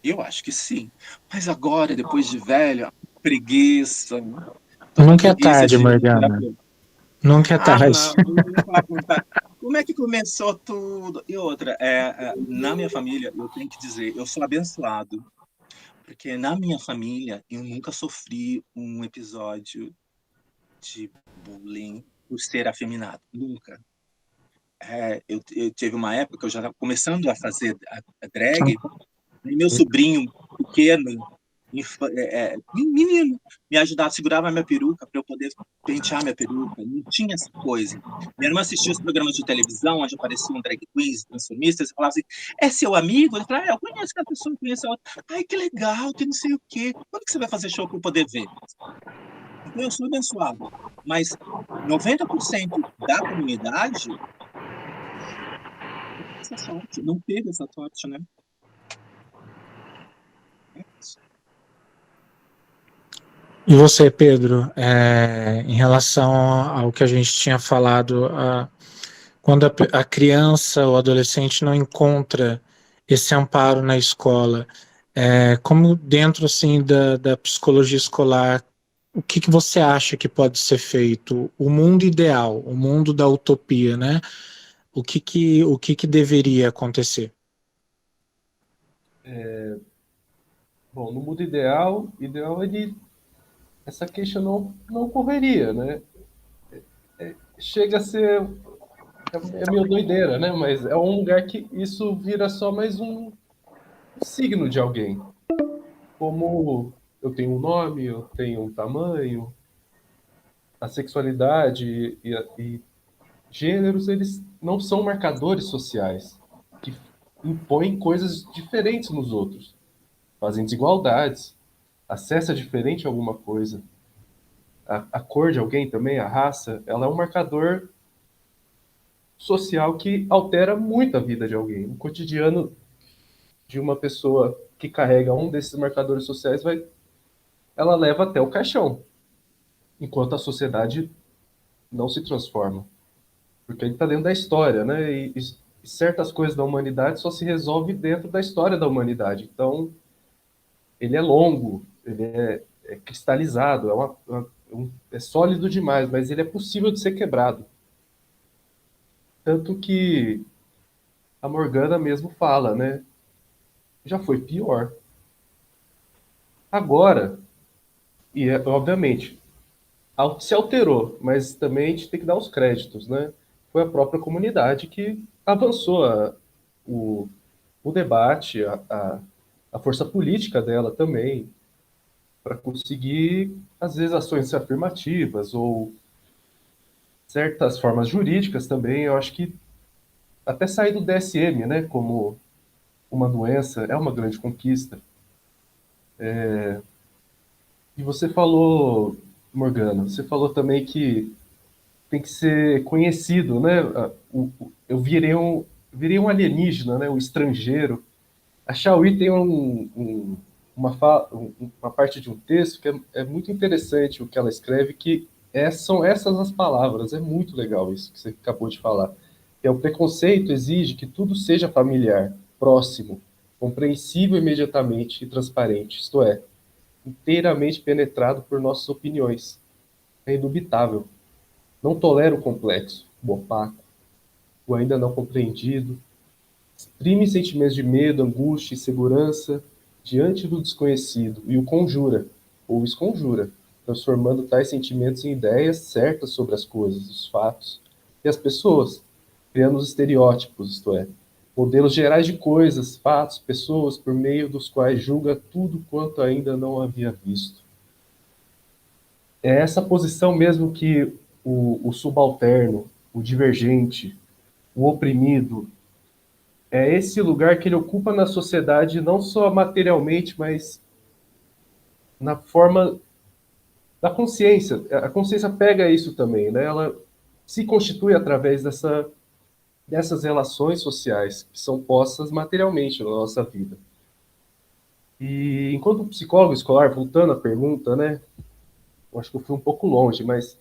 Eu acho que sim. Mas agora, depois de velho, preguiça. Tô com
Nunca é
preguiça
tarde,
de ir no
Morgana.
terapeuta.
Nunca é
Ah,
tarde.
não. Eu vou falar com tá. Como é que começou tudo? E outra, na minha família, eu tenho que dizer, eu sou abençoado. Porque na minha família, eu nunca sofri um episódio de bullying por ser afeminado. Nunca. Eu tive uma época que eu já estava começando a fazer a drag, e meu sobrinho pequeno, menino, me ajudava, segurava a minha peruca para eu poder pentear minha peruca. Não tinha essa coisa. Minha irmã assistia os programas de televisão, onde apareciam drag queens, transformistas, e falava assim: é seu amigo? Eu falava: eu conheço aquela pessoa, eu conheço a outra. Ai, que legal, que não sei o quê. Quando que você vai fazer show para eu poder ver? Então, eu sou abençoado. Mas 90% da comunidade essa sorte, não teve essa sorte, né?
E você, Pedro, em relação ao que a gente tinha falado, quando a criança ou adolescente não encontra esse amparo na escola, como dentro assim da psicologia escolar, o que você acha que pode ser feito? O mundo ideal, o mundo da utopia, né? O que deveria acontecer?
Bom, no mundo ideal, essa queixa não ocorreria, né? Chega a ser é meio doideira, né? Mas é um lugar que isso vira só mais um signo de alguém. Como eu tenho um nome, eu tenho um tamanho, a sexualidade e gêneros, eles não são marcadores sociais que impõem coisas diferentes nos outros, fazem desigualdades, acessa diferente a alguma coisa. A cor de alguém também, a raça, ela é um marcador social que altera muito a vida de alguém. O cotidiano de uma pessoa que carrega um desses marcadores sociais ela leva até o caixão, enquanto a sociedade não se transforma, porque ele está dentro da história, né? E certas coisas da humanidade só se resolve dentro da história da humanidade. Então, ele é longo, ele é cristalizado, é sólido demais, mas ele é possível de ser quebrado. Tanto que a Morgana mesmo fala, né? Já foi pior. Agora, obviamente, se alterou, mas também a gente tem que dar os créditos, né? Foi a própria comunidade que avançou o, o debate, a força política dela também, para conseguir, às vezes, ações afirmativas ou certas formas jurídicas também. Eu acho que até sair do DSM, né, como uma doença, é uma grande conquista. E você falou, Morgana, você falou também que tem que ser conhecido, né? Eu virei um alienígena, né? Um estrangeiro. A Xiaoyi tem uma parte de um texto que é muito interessante o que ela escreve, que são essas as palavras. É muito legal isso que você acabou de falar. Que é o preconceito exige que tudo seja familiar, próximo, compreensível imediatamente e transparente, isto é, inteiramente penetrado por nossas opiniões. É indubitável. Não tolera o complexo, o opaco, o ainda não compreendido. Exprime sentimentos de medo, angústia e insegurança diante do desconhecido e o conjura, ou esconjura, transformando tais sentimentos em ideias certas sobre as coisas, os fatos e as pessoas, criando os estereótipos, isto é, modelos gerais de coisas, fatos, pessoas, por meio dos quais julga tudo quanto ainda não havia visto. É essa posição mesmo que o subalterno, o divergente, o oprimido, é esse lugar que ele ocupa na sociedade, não só materialmente, mas na forma da consciência. A consciência pega isso também, né? Ela se constitui através dessas relações sociais que são postas materialmente na nossa vida. E enquanto psicólogo escolar, voltando à pergunta, né? Eu acho que eu fui um pouco longe, mas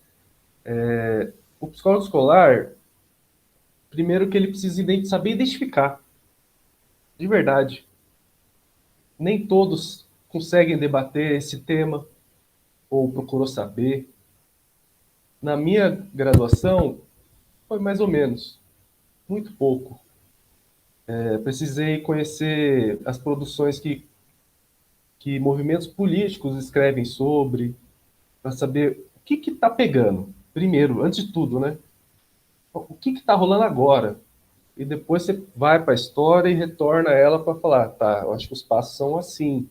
o psicólogo escolar, primeiro que ele precisa saber identificar, de verdade. Nem todos conseguem debater esse tema, ou procurou saber. Na minha graduação, foi mais ou menos, muito pouco. Precisei conhecer as produções que movimentos políticos escrevem sobre, para saber o que está pegando. Primeiro, antes de tudo, né? O que está rolando agora? E depois você vai para a história e retorna ela para falar, tá, eu acho que os passos são assim.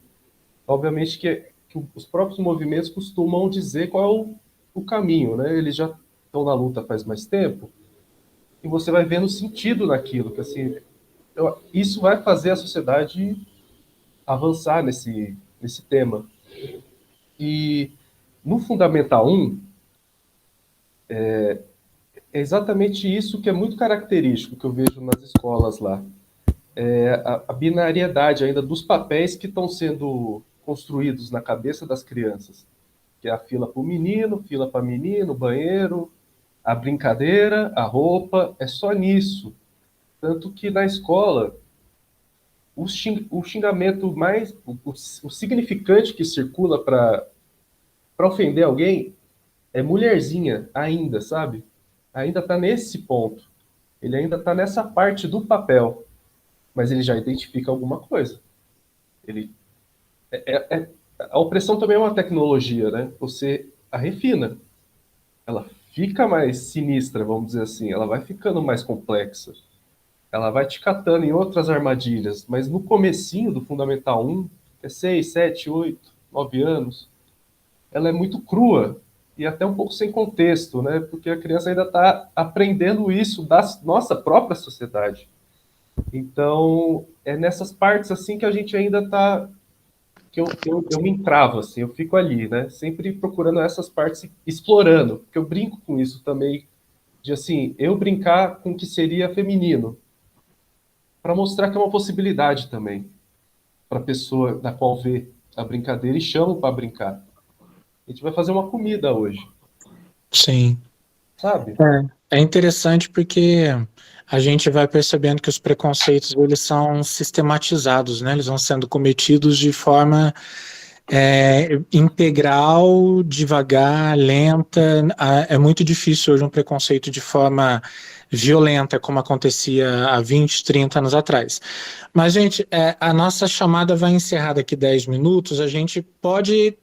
Obviamente que os próprios movimentos costumam dizer qual é o caminho, né? Eles já estão na luta faz mais tempo, e você vai vendo sentido naquilo, que assim, isso vai fazer a sociedade avançar nesse tema. E no Fundamental 1, é exatamente isso que é muito característico que eu vejo nas escolas lá. A binariedade ainda dos papéis que estão sendo construídos na cabeça das crianças. Que é a fila para o menino, fila para menino, banheiro, a brincadeira, a roupa, é só nisso. Tanto que na escola, o xingamento mais, o significante que circula para ofender alguém é mulherzinha ainda, sabe? Ainda está nesse ponto. Ele ainda está nessa parte do papel, mas ele já identifica alguma coisa. Ele a opressão também é uma tecnologia, né? Você a refina, ela fica mais sinistra, vamos dizer assim, ela vai ficando mais complexa, ela vai te catando em outras armadilhas, mas no comecinho do Fundamental 1, que é 6, 7, 8, 9 anos, ela é muito crua e até um pouco sem contexto, né? Porque a criança ainda está aprendendo isso da nossa própria sociedade. Então, é nessas partes assim que a gente ainda está que eu me entravo, assim, eu fico ali, né? Sempre procurando essas partes, explorando, porque eu brinco com isso também, de assim, eu brincar com o que seria feminino, para mostrar que é uma possibilidade também, para a pessoa da qual vê a brincadeira e chama para brincar. A gente vai fazer uma comida hoje,
Sim.
sabe?
É interessante porque a gente vai percebendo que os preconceitos eles são sistematizados, né? Eles vão sendo cometidos de forma integral, devagar, lenta. É muito difícil hoje um preconceito de forma violenta, como acontecia há 20, 30 anos atrás. Mas, gente, a nossa chamada vai encerrar daqui 10 minutos. A gente pode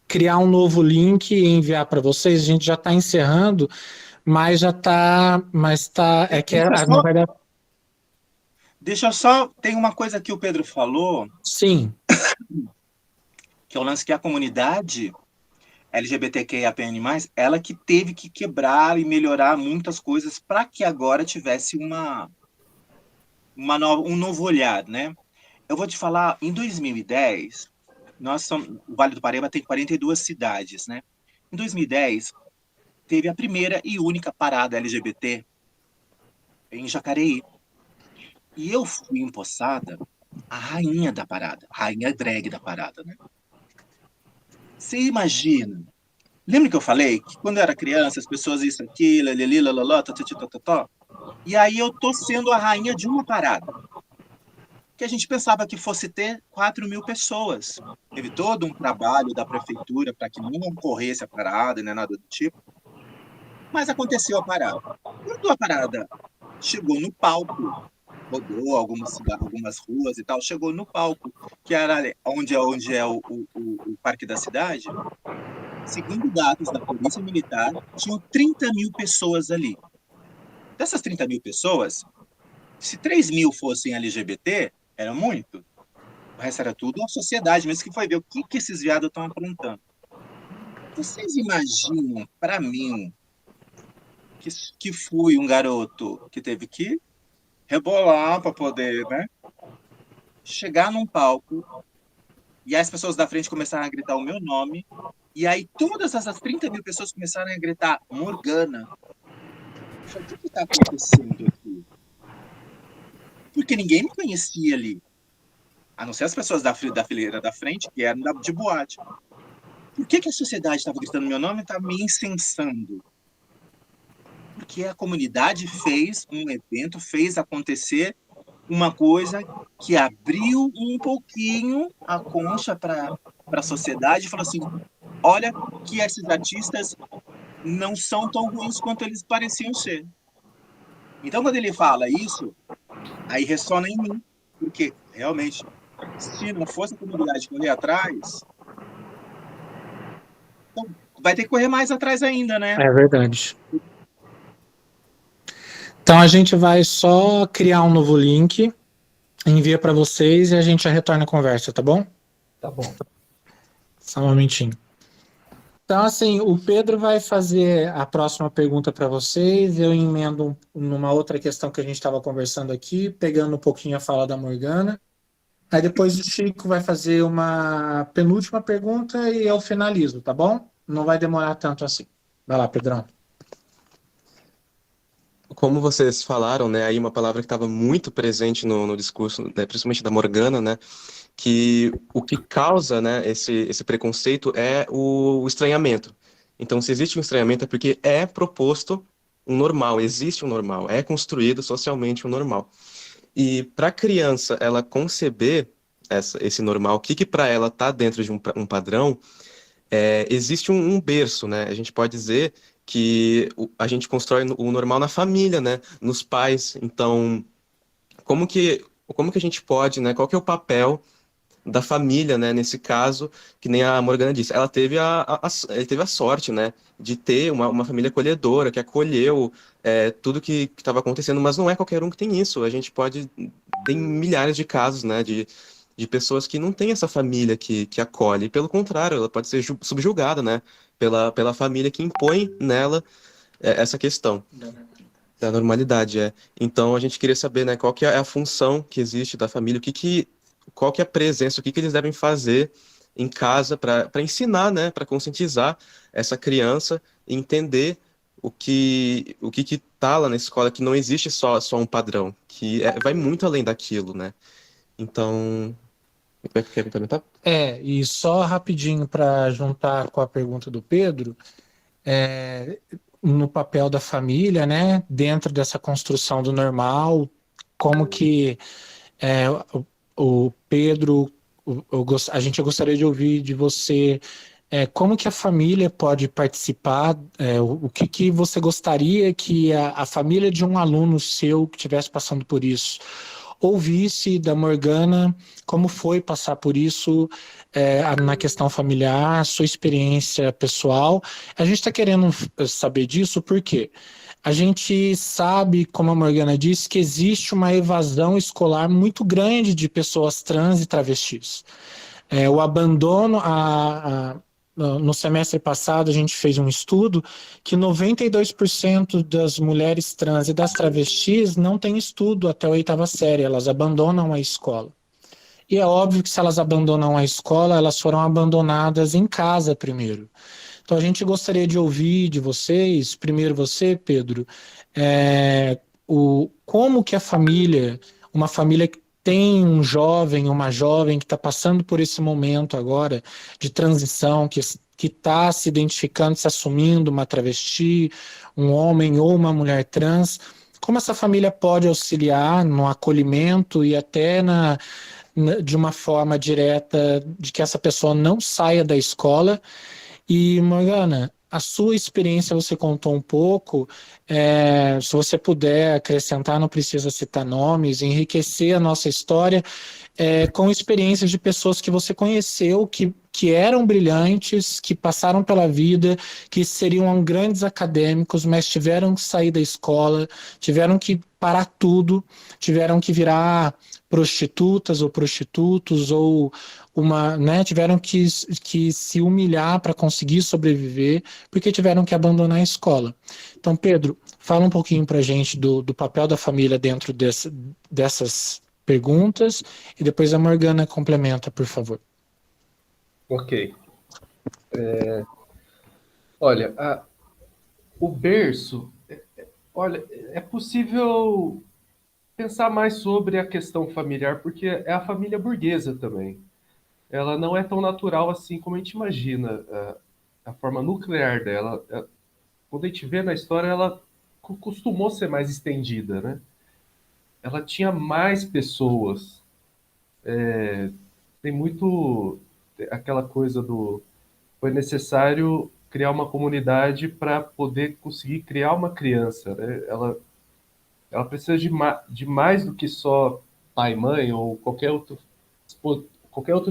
criar um novo link e enviar para vocês. A gente já está encerrando, mas já está. Mas tá. Não vai dar.
Deixa eu só. Tem uma coisa que o Pedro falou,
Sim.
que é o lance que a comunidade LGBTQIAPN+, ela que teve que quebrar e melhorar muitas coisas para que agora tivesse um novo olhar, né? Eu vou te falar, em 2010, o Vale do Paraíba tem 42 cidades, né? Em 2010, teve a primeira e única parada LGBT em Jacareí. E eu fui empossada a rainha da parada, a rainha drag da parada, né? Você imagina? Lembra que eu falei que quando eu era criança, as pessoas isso, aquilo, lili, lalala, totó. E aí eu tô sendo a rainha de uma parada. Que a gente pensava que fosse ter 4.000 pessoas. Teve todo um trabalho da prefeitura para que não ocorresse a parada, né, nada do tipo. Mas aconteceu a parada. Quando a parada chegou no palco, rodou algumas ruas e tal, chegou no palco, que era onde é o Parque da Cidade, segundo dados da Polícia Militar, tinham 30.000 pessoas ali. Dessas 30.000 pessoas, se 3.000 fossem LGBT, era muito. O resto era tudo a sociedade, mesmo que foi ver o que esses viados estão aprontando. Vocês imaginam, para mim, que fui um garoto que teve que rebolar para poder, né, chegar num palco e as pessoas da frente começaram a gritar o meu nome E aí todas essas 30 mil pessoas começaram a gritar, Morgana. Eu falei, o que está acontecendo aqui? Porque ninguém me conhecia ali. A não ser as pessoas da fileira da frente, que eram de boate. Por que a sociedade estava gritando meu nome e estava me incensando? Porque a comunidade fez um evento, fez acontecer uma coisa que abriu um pouquinho a concha para a sociedade e falou assim, olha que esses artistas não são tão ruins quanto eles pareciam ser. Então, quando ele fala isso, aí ressona em mim, porque realmente, se não fosse a comunidade que eu ia atrás, então vai ter que correr mais atrás ainda, né?
É verdade. Então a gente vai só criar um novo link, envia para vocês e a gente já retorna a conversa, tá bom?
Tá bom.
Só um momentinho. Então, assim, o Pedro vai fazer a próxima pergunta para vocês. Eu emendo numa outra questão que a gente estava conversando aqui, pegando um pouquinho a fala da Morgana. Aí depois o Chico vai fazer uma penúltima pergunta e eu finalizo, tá bom? Não vai demorar tanto assim. Vai lá, Pedrão.
Como vocês falaram, né, aí uma palavra que estava muito presente no discurso, né, principalmente da Morgana, né, que o que causa, né, esse preconceito é o estranhamento. Então, se existe um estranhamento é porque é proposto um normal, existe um normal, é construído socialmente um normal. E para a criança ela conceber esse normal, o que para ela está dentro de um padrão, existe um berço, né? A gente pode dizer que a gente constrói o normal na família, né? Nos pais. Então, como que a gente pode, né? Qual que é o papel da família, né? Nesse caso, que nem a Morgana disse, ela teve ela teve a sorte, né? De ter uma família acolhedora, que acolheu tudo que estava acontecendo, mas não é qualquer um que tem isso. A gente pode... Tem milhares de casos, né? De pessoas que não têm essa família que acolhe. Pelo contrário, ela pode ser subjugada, né? Pela família que impõe nela essa questão da normalidade, Então a gente queria saber, né, qual que é a função que existe da família, qual que é a presença, o que eles devem fazer em casa para ensinar, né, para conscientizar essa criança e entender o que tá lá na escola, que não existe só um padrão, que vai muito além daquilo, né? Então, quer complementar?
E só rapidinho para juntar com a pergunta do Pedro, no papel da família, né, dentro dessa construção do normal, como que o Pedro, a gente gostaria de ouvir de você como que a família pode participar, o que você gostaria que a família de um aluno seu que estivesse passando por isso ouvisse da Morgana, como foi passar por isso na questão familiar, sua experiência pessoal. A gente está querendo saber disso porque a gente sabe, como a Morgana disse, que existe uma evasão escolar muito grande de pessoas trans e travestis. O abandono, no semestre passado, a gente fez um estudo que 92% das mulheres trans e das travestis não têm estudo até a 8ª série, elas abandonam a escola. E é óbvio que se elas abandonam a escola, elas foram abandonadas em casa primeiro. Então a gente gostaria de ouvir de vocês, primeiro você, Pedro, como que a família, uma família que tem um jovem, uma jovem que está passando por esse momento agora de transição, que está se identificando, se assumindo uma travesti, um homem ou uma mulher trans, como essa família pode auxiliar no acolhimento e até de uma forma direta de que essa pessoa não saia da escola. E, Morgana, a sua experiência você contou um pouco, se você puder acrescentar, não precisa citar nomes, enriquecer a nossa história com experiências de pessoas que você conheceu, que eram brilhantes, que passaram pela vida, que seriam grandes acadêmicos, mas tiveram que sair da escola, tiveram que parar tudo, tiveram que virar prostitutas ou prostitutos, ou tiveram que se humilhar para conseguir sobreviver, porque tiveram que abandonar a escola. Então, Pedro, fala um pouquinho para a gente do papel da família dentro dessas perguntas, e depois a Morgana complementa, por favor.
Ok. Olha, o berço, olha, é possível pensar mais sobre a questão familiar, porque é a família burguesa também. Ela não é tão natural assim como a gente imagina. A forma nuclear dela, quando a gente vê na história, ela costumou ser mais estendida, né? Ela tinha mais pessoas. Tem muito aquela coisa do foi necessário criar uma comunidade para poder conseguir criar uma criança, né? Ela precisa de mais do que só pai, mãe ou qualquer outro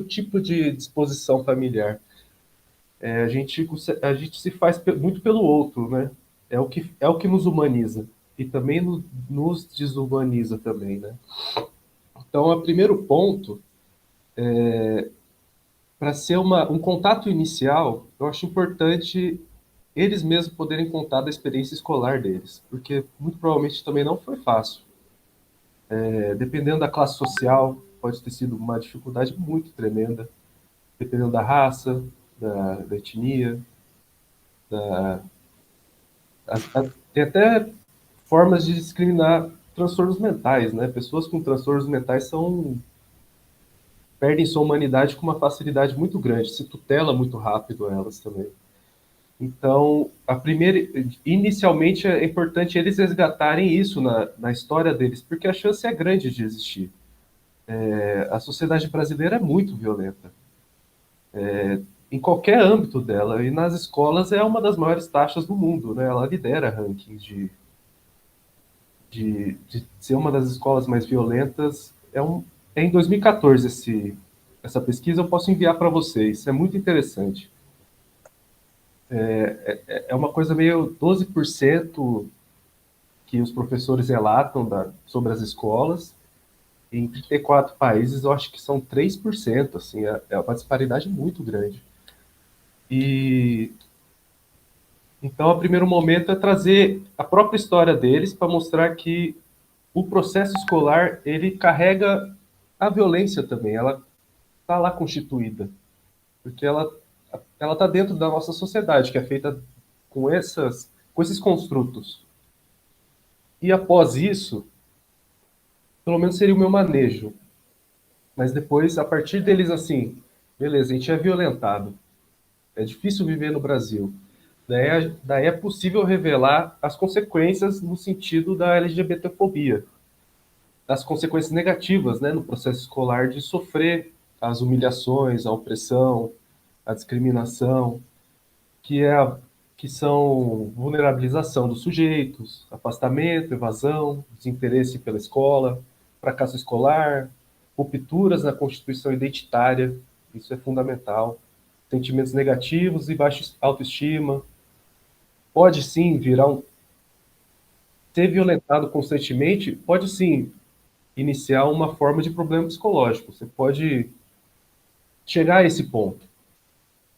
tipo de disposição familiar. A gente se faz muito pelo outro, né? É o que nos humaniza e também nos desumaniza também, né? Então, o primeiro ponto, para ser um contato inicial, eu acho importante eles mesmos poderem contar da experiência escolar deles, porque muito provavelmente também não foi fácil. Dependendo da classe social, pode ter sido uma dificuldade muito tremenda, dependendo da raça, da etnia, da, tem até formas de discriminar transtornos mentais, né? Pessoas com transtornos mentais perdem sua humanidade com uma facilidade muito grande, se tutela muito rápido elas também. Então, inicialmente é importante eles resgatarem isso na história deles, porque a chance é grande de existir. A sociedade brasileira é muito violenta, em qualquer âmbito dela, e nas escolas é uma das maiores taxas do mundo, né? Ela lidera rankings de ser uma das escolas mais violentas. É em 2014 essa pesquisa, eu posso enviar para vocês, é muito interessante. É uma coisa meio 12% que os professores relatam sobre as escolas. Em 34 países, eu acho que são 3%, assim, é uma disparidade muito grande. E então, o primeiro momento é trazer a própria história deles para mostrar que o processo escolar ele carrega a violência também. Ela está lá constituída, porque ela está dentro da nossa sociedade, que é feita com esses construtos. E após isso, pelo menos seria o meu manejo. Mas depois, a partir deles assim, beleza, a gente é violentado. É difícil viver no Brasil. Daí é possível revelar as consequências no sentido da LGBTfobia, as consequências negativas, né, no processo escolar de sofrer as humilhações, a opressão, a discriminação, que é que são vulnerabilização dos sujeitos, afastamento, evasão, desinteresse pela escola, fracasso escolar, rupturas na constituição identitária, isso é fundamental, sentimentos negativos e baixa autoestima. Pode sim ser violentado constantemente, pode sim iniciar uma forma de problema psicológico. Você pode chegar a esse ponto.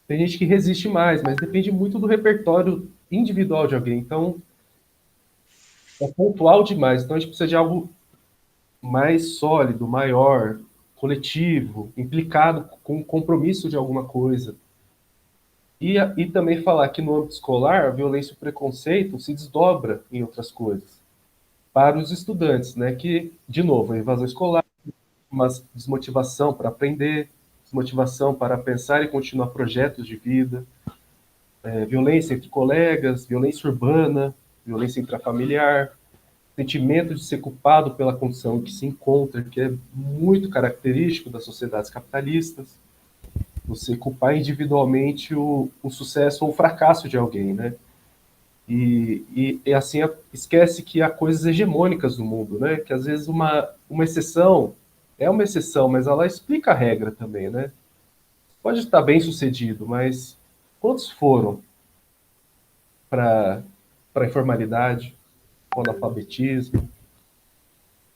Tem gente que resiste mais, mas depende muito do repertório individual de alguém. Então, é pontual demais. Então, a gente precisa de algo mais sólido, maior, coletivo, implicado com o compromisso de alguma coisa. E também falar que no âmbito escolar, a violência e o preconceito se desdobra em outras coisas. Para os estudantes, né? Que, de novo, a evasão escolar, uma desmotivação para aprender, desmotivação para pensar e continuar projetos de vida, violência entre colegas, violência urbana, violência intrafamiliar, sentimento de ser culpado pela condição em que se encontra, que é muito característico das sociedades capitalistas. Você culpar individualmente o sucesso ou o fracasso de alguém, né? E assim esquece que há coisas hegemônicas no mundo, né? Que às vezes uma exceção é uma exceção, mas ela explica a regra também, né? Pode estar bem sucedido, mas quantos foram para a informalidade, para o analfabetismo,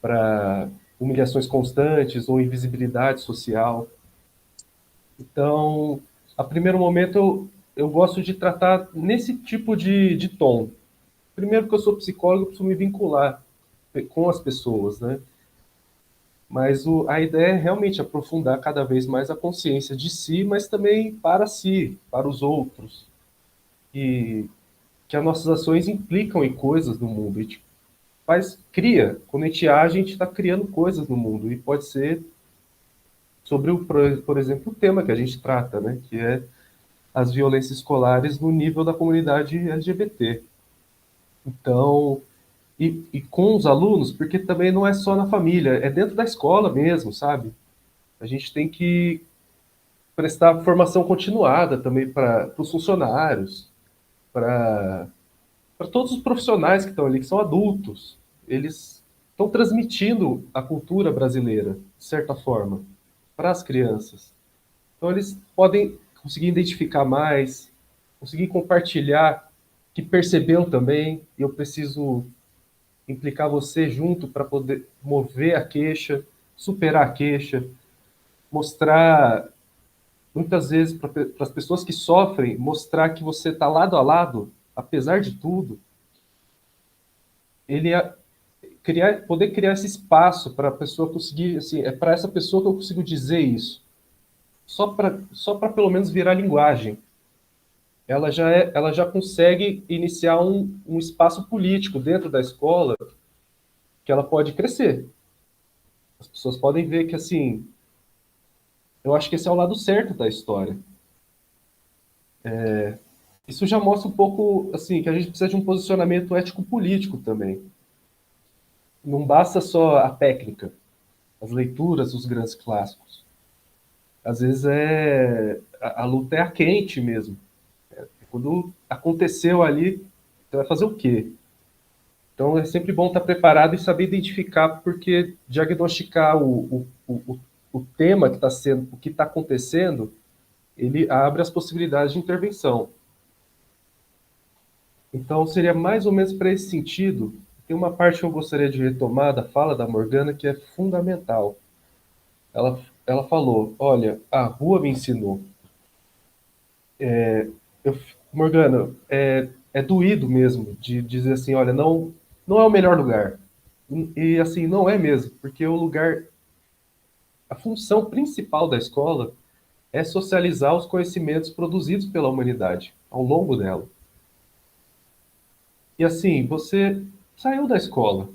para humilhações constantes ou invisibilidade social? Então, a primeiro momento, eu gosto de tratar nesse tipo de tom. Primeiro que eu sou psicólogo, eu preciso me vincular com as pessoas, né? Mas a ideia é realmente aprofundar cada vez mais a consciência de si, mas também para si, para os outros. E que as nossas ações implicam em coisas no mundo. A gente cria. Quando a gente age, a gente está criando coisas no mundo. E pode ser sobre, por exemplo, o tema que a gente trata, né? Que é as violências escolares no nível da comunidade LGBT. Então, e com os alunos, porque também não é só na família, é dentro da escola mesmo, sabe? A gente tem que prestar formação continuada também para os funcionários, para todos os profissionais que estão ali, que são adultos. Eles estão transmitindo a cultura brasileira, de certa forma, para as crianças. Então, eles podem conseguir identificar mais, conseguir compartilhar, que percebeu também, e eu preciso implicar você junto para poder mover a queixa, superar a queixa, mostrar, muitas vezes, para as pessoas que sofrem, mostrar que você está lado a lado, apesar de tudo. Ele poder criar esse espaço para a pessoa conseguir, assim, é para essa pessoa que eu consigo dizer isso. Só para pelo menos virar linguagem. Ela já consegue iniciar um espaço político dentro da escola que ela pode crescer. As pessoas podem ver que, assim, eu acho que esse é o lado certo da história. Isso já mostra um pouco, assim, que a gente precisa de um posicionamento ético-político também. Não basta só a técnica, as leituras dos grandes clássicos. Às vezes a luta é a quente mesmo. Quando aconteceu ali, você vai fazer o quê? Então é sempre bom estar preparado e saber identificar, porque diagnosticar o tema que está sendo, o que está acontecendo, ele abre as possibilidades de intervenção. Então seria mais ou menos para esse sentido. Tem uma parte que eu gostaria de retomar da fala da Morgana que é fundamental. Ela falou: olha, a rua me ensinou. Morgana, é doído mesmo de dizer assim, olha, não é o melhor lugar. E assim, não é mesmo, porque a função principal da escola é socializar os conhecimentos produzidos pela humanidade ao longo dela. E assim, você saiu da escola,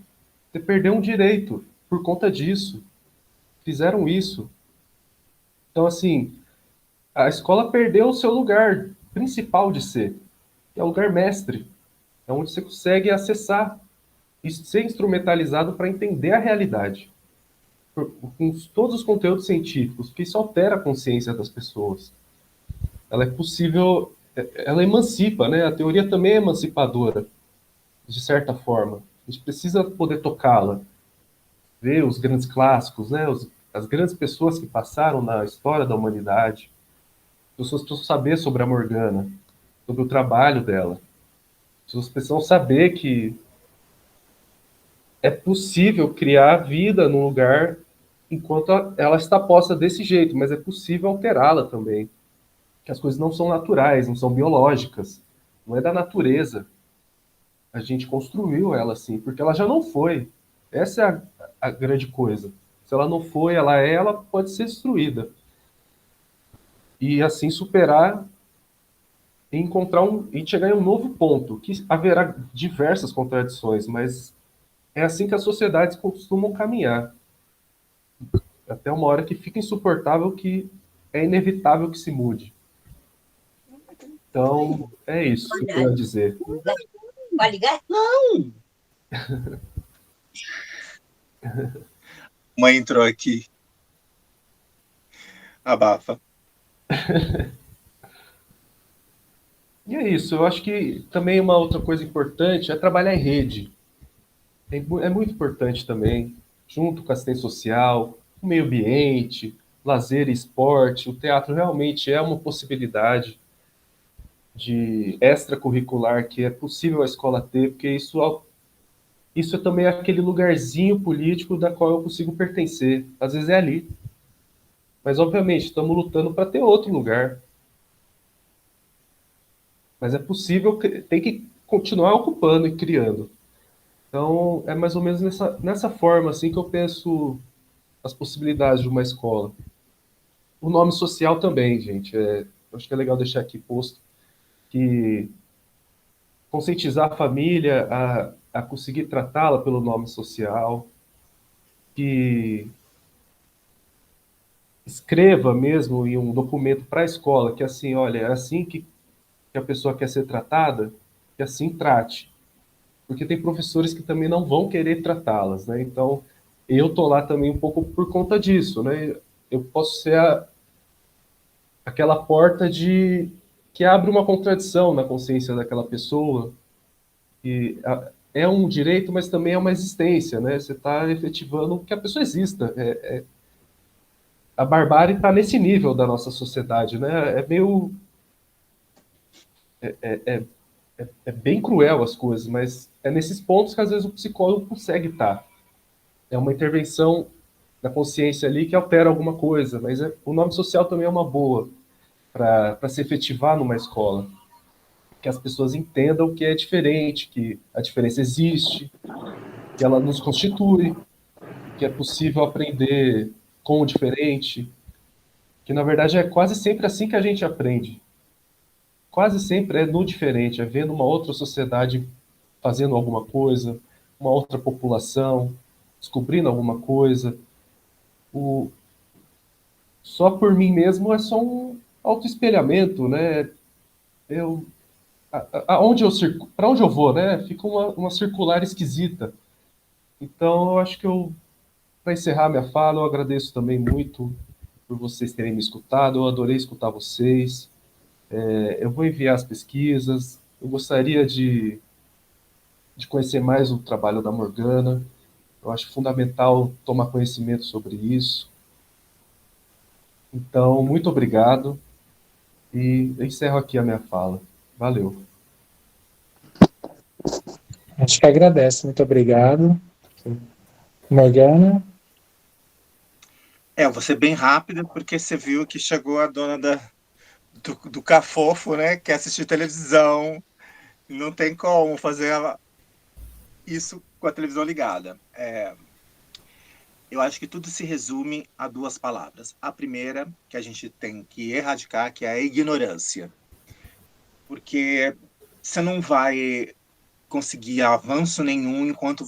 você perdeu um direito por conta disso. Fizeram isso. Então, assim, a escola perdeu o seu lugar principal de ser, que é o lugar mestre. É onde você consegue acessar e ser instrumentalizado para entender a realidade. Com todos os conteúdos científicos, que isso altera a consciência das pessoas. Ela é possível, ela emancipa, né? A teoria também é emancipadora, de certa forma. A gente precisa poder tocá-la, ver os grandes clássicos, né? As grandes pessoas que passaram na história da humanidade. As pessoas precisam saber sobre a Morgana, sobre o trabalho dela. As pessoas precisam saber que é possível criar vida num lugar enquanto ela está posta desse jeito, mas é possível alterá-la também. Que as coisas não são naturais, não são biológicas, não é da natureza. A gente construiu ela assim, porque ela já não foi. Essa é a grande coisa. Se ela não foi, ela pode ser destruída. E assim superar e e chegar em um novo ponto, que haverá diversas contradições, mas é assim que as sociedades costumam caminhar. Até uma hora que fica insuportável, que é inevitável que se mude. Então, é isso que eu queria dizer.
Vai ligar? Não!
Mãe entrou aqui. Abafa.
E é isso, eu acho que também uma outra coisa importante é trabalhar em rede. É muito importante também, junto com a assistência social, o meio ambiente, lazer e esporte. O teatro realmente é uma possibilidade de extracurricular que é possível a escola ter, porque isso é também aquele lugarzinho político da qual eu consigo pertencer. Às vezes é ali. Mas, obviamente, estamos lutando para ter outro lugar. Mas é possível, tem que continuar ocupando e criando. Então, é mais ou menos nessa forma assim que eu penso as possibilidades de uma escola. O nome social também, gente. Acho que é legal deixar aqui posto que conscientizar a família a conseguir tratá-la pelo nome social, que escreva mesmo em um documento para a escola que assim, olha, é assim que a pessoa quer ser tratada, que assim trate. Porque tem professores que também não vão querer tratá-las, né? Então, eu tô lá também um pouco por conta disso, né? Eu posso ser aquela porta que abre uma contradição na consciência daquela pessoa, que é um direito, mas também é uma existência, né? Você está efetivando que a pessoa exista. A barbárie está nesse nível da nossa sociedade, né? É bem cruel as coisas, mas é nesses pontos que às vezes o psicólogo consegue estar. É uma intervenção da consciência ali que altera alguma coisa, mas o nome social também é uma boa para se efetivar numa escola. Que as pessoas entendam que é diferente, que a diferença existe, que ela nos constitui, que é possível aprender com o diferente, que na verdade é quase sempre assim que a gente aprende. Quase sempre é no diferente, é vendo uma outra sociedade fazendo alguma coisa, uma outra população, descobrindo alguma coisa. Só por mim mesmo é só um autoespelhamento, né? Eu, para onde eu vou, né? Fica uma circular esquisita. Então, eu acho que para encerrar minha fala, eu agradeço também muito por vocês terem me escutado. Eu adorei escutar vocês. Eu vou enviar as pesquisas. Eu gostaria de conhecer mais o trabalho da Morgana. Eu acho fundamental tomar conhecimento sobre isso. Então, muito obrigado. E eu encerro aqui a minha fala. Valeu.
A gente que agradece. Muito obrigado. Morgana?
Eu vou ser bem rápida, porque você viu que chegou a dona do cafofo, né? Que assistir televisão. Não tem como fazer isso com a televisão ligada. Eu acho que tudo se resume a duas palavras. A primeira, que a gente tem que erradicar, que é a ignorância. Porque você não vai conseguir avanço nenhum enquanto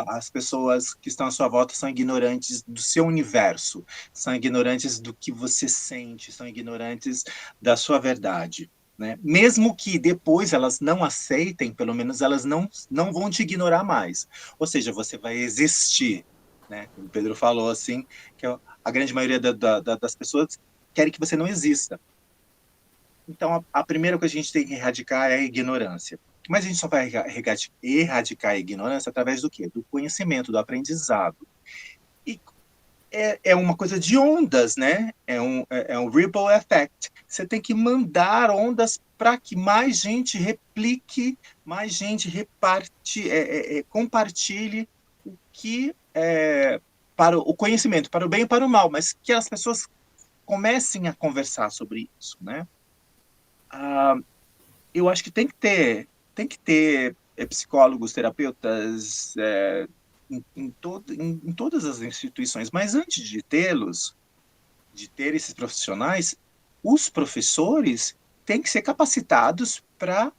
as pessoas que estão à sua volta são ignorantes do seu universo, são ignorantes do que você sente, são ignorantes da sua verdade. Né? Mesmo que depois elas não aceitem, pelo menos elas não vão te ignorar mais. Ou seja, você vai existir. Né? Como o Pedro falou, assim, que a grande maioria das pessoas querem que você não exista. Então, a primeira coisa que a gente tem que erradicar é a ignorância. Mas a gente só vai erradicar a ignorância através do quê? Do conhecimento, do aprendizado. E é uma coisa de ondas, né? É um ripple effect. Você tem que mandar ondas para que mais gente replique, mais gente compartilhe o que para o conhecimento, para o bem e para o mal, mas que as pessoas comecem a conversar sobre isso, né? Eu acho que tem que ter psicólogos, terapeutas em todas as instituições, mas antes de de ter esses profissionais, os professores têm que ser capacitados para,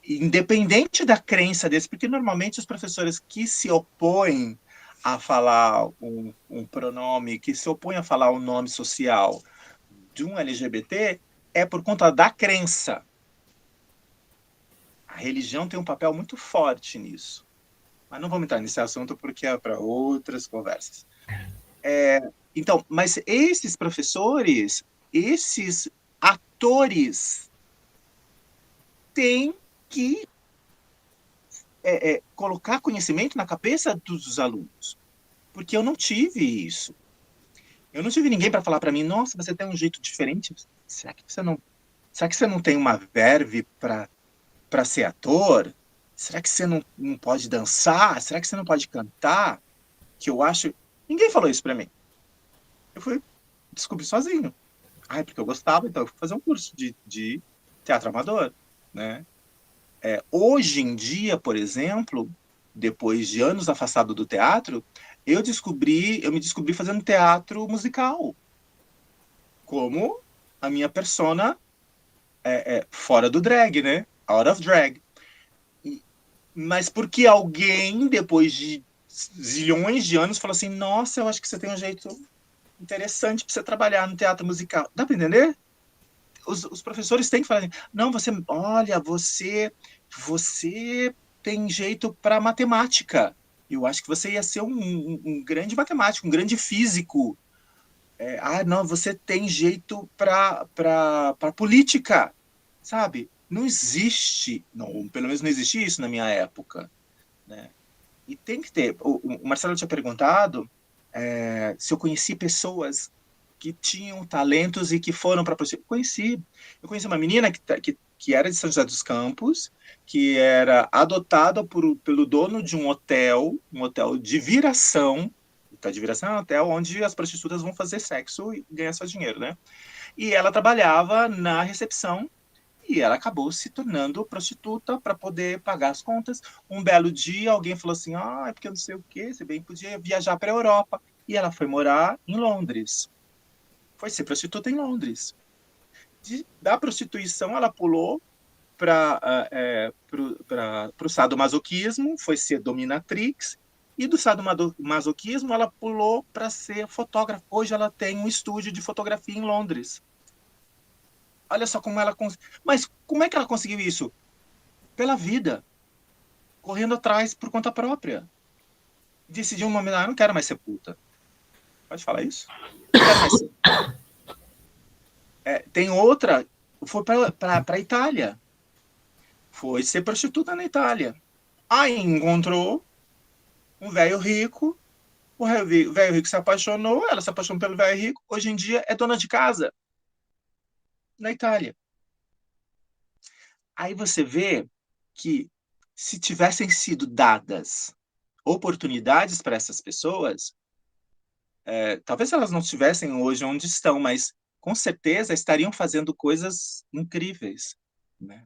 independente da crença deles, porque normalmente os professores que se opõem a falar um pronome, que se opõem a falar o nome social de um LGBT, é por conta da crença. A religião tem um papel muito forte nisso. Mas não vamos entrar nesse assunto porque é para outras conversas. Então, mas esses professores, esses atores, têm que colocar conhecimento na cabeça dos alunos. Porque eu não tive isso. Eu não tive ninguém para falar para mim, nossa, você tem um jeito diferente. Será que você não tem uma verve para ser ator? Será que você não pode dançar? Será que você não pode cantar? Que eu acho... Ninguém falou isso para mim. Eu fui descobrir sozinho. Porque eu gostava, então eu fui fazer um curso de teatro amador, né? Hoje em dia, por exemplo, depois de anos afastado do teatro, eu me descobri fazendo teatro musical, como a minha persona fora do drag, né? Out of drag. Mas porque alguém, depois de zilhões de anos, falou assim: nossa, eu acho que você tem um jeito interessante para você trabalhar no teatro musical. Dá para entender? Os professores têm que falar assim: não, olha, você tem jeito para matemática. Eu acho que você ia ser um grande matemático, um grande físico. Não, você tem jeito para política, sabe? Não existe, não, pelo menos não existia isso na minha época, né? E tem que ter. O Marcelo tinha perguntado se eu conheci pessoas que tinham talentos e que foram para a prostituição. Eu conheci uma menina que era de São José dos Campos, que era adotada pelo dono de um hotel de viração. Tá, de viração é um hotel onde as prostitutas vão fazer sexo e ganhar seu dinheiro, né? E ela trabalhava na recepção e ela acabou se tornando prostituta para poder pagar as contas. Um belo dia, alguém falou assim: é porque eu não sei o quê, você bem podia viajar para a Europa. E ela foi morar em Londres. Foi ser prostituta em Londres. Da prostituição, ela pulou para o sadomasoquismo, foi ser dominatrix. E do sadomasoquismo, ela pulou para ser fotógrafa. Hoje ela tem um estúdio de fotografia em Londres. Olha só como ela... Mas como é que ela conseguiu isso? Pela vida. Correndo atrás por conta própria. Decidiu um momento: não quero mais ser puta. Pode falar isso? Não quero mais ser. Tem outra, foi para a Itália. Foi ser prostituta na Itália. Aí encontrou um velho rico. O velho rico se apaixonou, ela se apaixonou pelo velho rico. Hoje em dia é dona de casa na Itália. Aí você vê que se tivessem sido dadas oportunidades para essas pessoas, talvez elas não estivessem hoje onde estão, mas com certeza estariam fazendo coisas incríveis, né?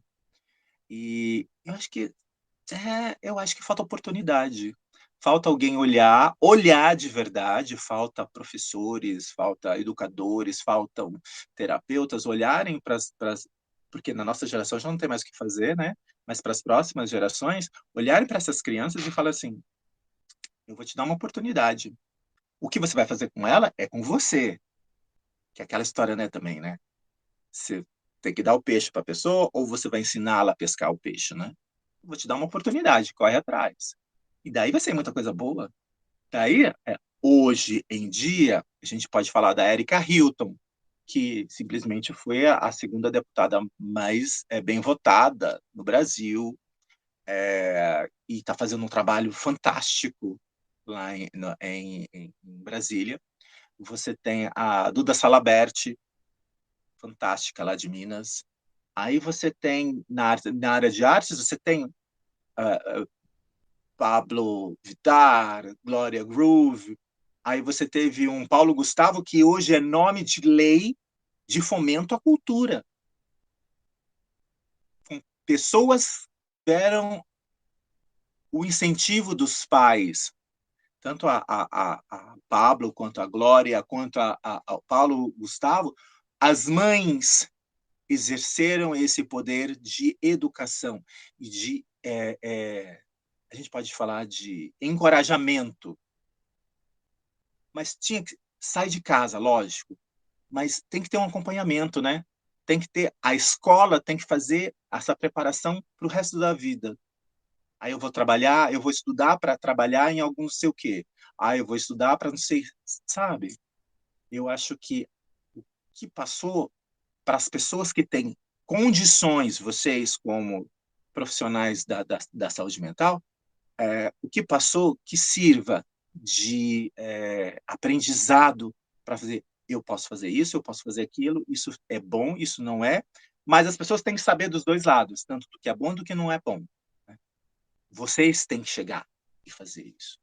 E eu acho que falta oportunidade. Falta alguém olhar de verdade, falta professores, falta educadores, faltam terapeutas olharem para as. Porque na nossa geração já não tem mais o que fazer, né? Mas para as próximas gerações, olharem para essas crianças e falar assim: eu vou te dar uma oportunidade. O que você vai fazer com ela é com você. Que é aquela história, né, também, né? Você tem que dar o peixe para a pessoa ou você vai ensiná-la a pescar o peixe, né? Vou te dar uma oportunidade, corre atrás. E daí vai ser muita coisa boa. Daí, hoje em dia, a gente pode falar da Erika Hilton, que simplesmente foi a segunda deputada mais bem votada no Brasil, e está fazendo um trabalho fantástico lá em Brasília. Você tem a Duda Salabert, fantástica, lá de Minas. Aí você tem, na área de artes, você tem Pablo Vittar, Glória Groove. Aí você teve um Paulo Gustavo, que hoje é nome de lei de fomento à cultura. Pessoas tiveram o incentivo dos pais, tanto a Pablo, quanto a Glória, quanto ao Paulo Gustavo, as mães exerceram esse poder de educação e de a gente pode falar de encorajamento, mas tinha que sair de casa, lógico, mas tem que ter um acompanhamento, né? Tem que ter, a escola tem que fazer essa preparação para o resto da vida. Aí eu vou trabalhar, eu vou estudar para trabalhar em algum não sei o quê. Aí eu vou estudar para não sei, sabe? Eu acho que o que passou para as pessoas que têm condições, vocês como profissionais da saúde mental, o que passou que sirva de aprendizado para fazer: eu posso fazer isso, eu posso fazer aquilo, isso é bom, isso não é, mas as pessoas têm que saber dos dois lados, tanto do que é bom do que não é bom, né? Vocês têm que chegar e fazer isso,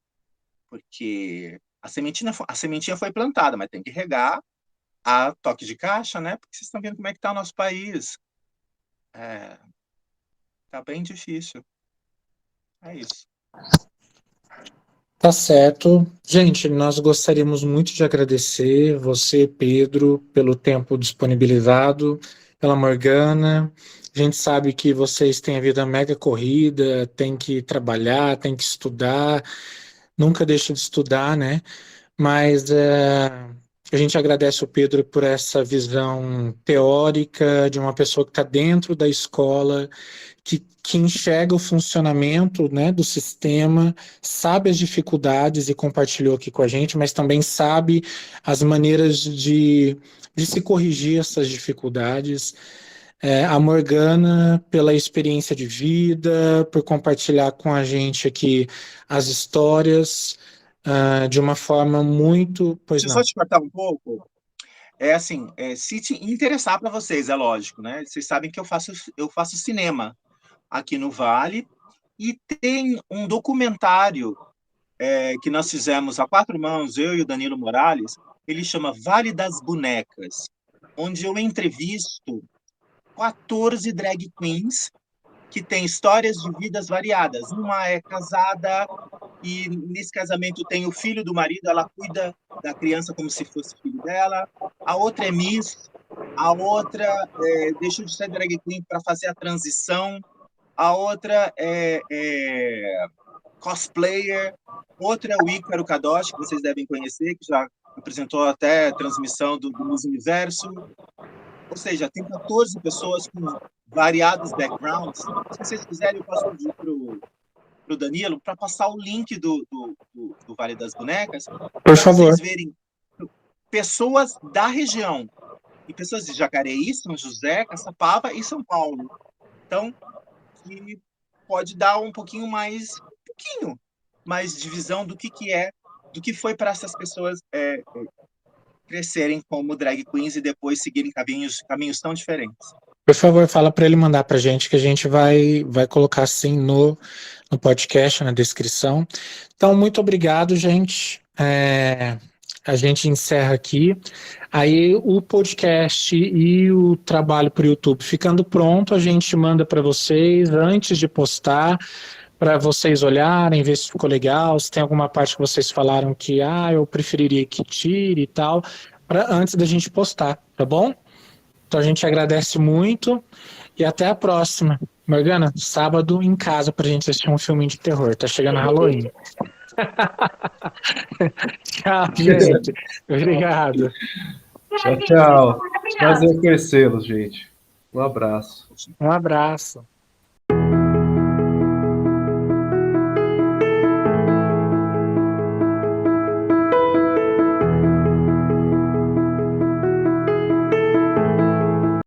porque a sementinha foi plantada, mas tem que regar a toque de caixa, né? Porque vocês estão vendo como é que está o nosso país. Tá bem difícil. É isso.
Tá certo. Gente, nós gostaríamos muito de agradecer você, Pedro, pelo tempo disponibilizado, pela Morgana. A gente sabe que vocês têm a vida mega corrida, tem que trabalhar, tem que estudar, nunca deixa de estudar, né? Mas a gente agradece o Pedro por essa visão teórica de uma pessoa que está dentro da escola, que enxerga o funcionamento, né, do sistema, sabe as dificuldades e compartilhou aqui com a gente, mas também sabe as maneiras de se corrigir essas dificuldades. A Morgana, pela experiência de vida, por compartilhar com a gente aqui as histórias, de uma forma muito. Pois
Deixa eu
não.
só te cortar um pouco. É assim, se te interessar para vocês, é lógico, né? Vocês sabem que eu faço cinema aqui no Vale, e tem um documentário que nós fizemos a quatro mãos, eu e o Danilo Morales, ele chama Vale das Bonecas, onde eu entrevisto 14 drag queens que têm histórias de vidas variadas. Uma é casada e nesse casamento tem o filho do marido, ela cuida da criança como se fosse filho dela. A outra é Miss, a outra deixou de ser drag queen para fazer a transição, a outra é cosplayer, outra é o Ícaro Kadoshi, que vocês devem conhecer, que já apresentou até transmissão do Miss Universo. Ou seja, tem 14 pessoas com variados backgrounds. Se vocês quiserem, eu posso pedir para o Danilo para passar o link do Vale das Bonecas,
Por favor.
vocês verem pessoas da região, e pessoas de Jacareí, São José, Caçapava e São Paulo. Então, que pode dar um pouquinho mais de visão do que foi para essas pessoas crescerem como drag queens e depois seguirem caminhos tão diferentes.
Por favor, fala para ele mandar para a gente, que a gente vai colocar assim no podcast, na descrição. Então, muito obrigado, gente. A gente encerra aqui. Aí o podcast e o trabalho para o YouTube ficando pronto, a gente manda para vocês antes de postar, para vocês olharem, ver se ficou legal, se tem alguma parte que vocês falaram que eu preferiria que tire e tal, antes da gente postar, tá bom? Então a gente agradece muito e até a próxima. Morgana, sábado em casa pra gente assistir um filme de terror. Tá chegando Halloween. Tchau, gente. Obrigado.
Tchau, tchau. Prazer conhecê-los, gente. Um abraço.
Um abraço.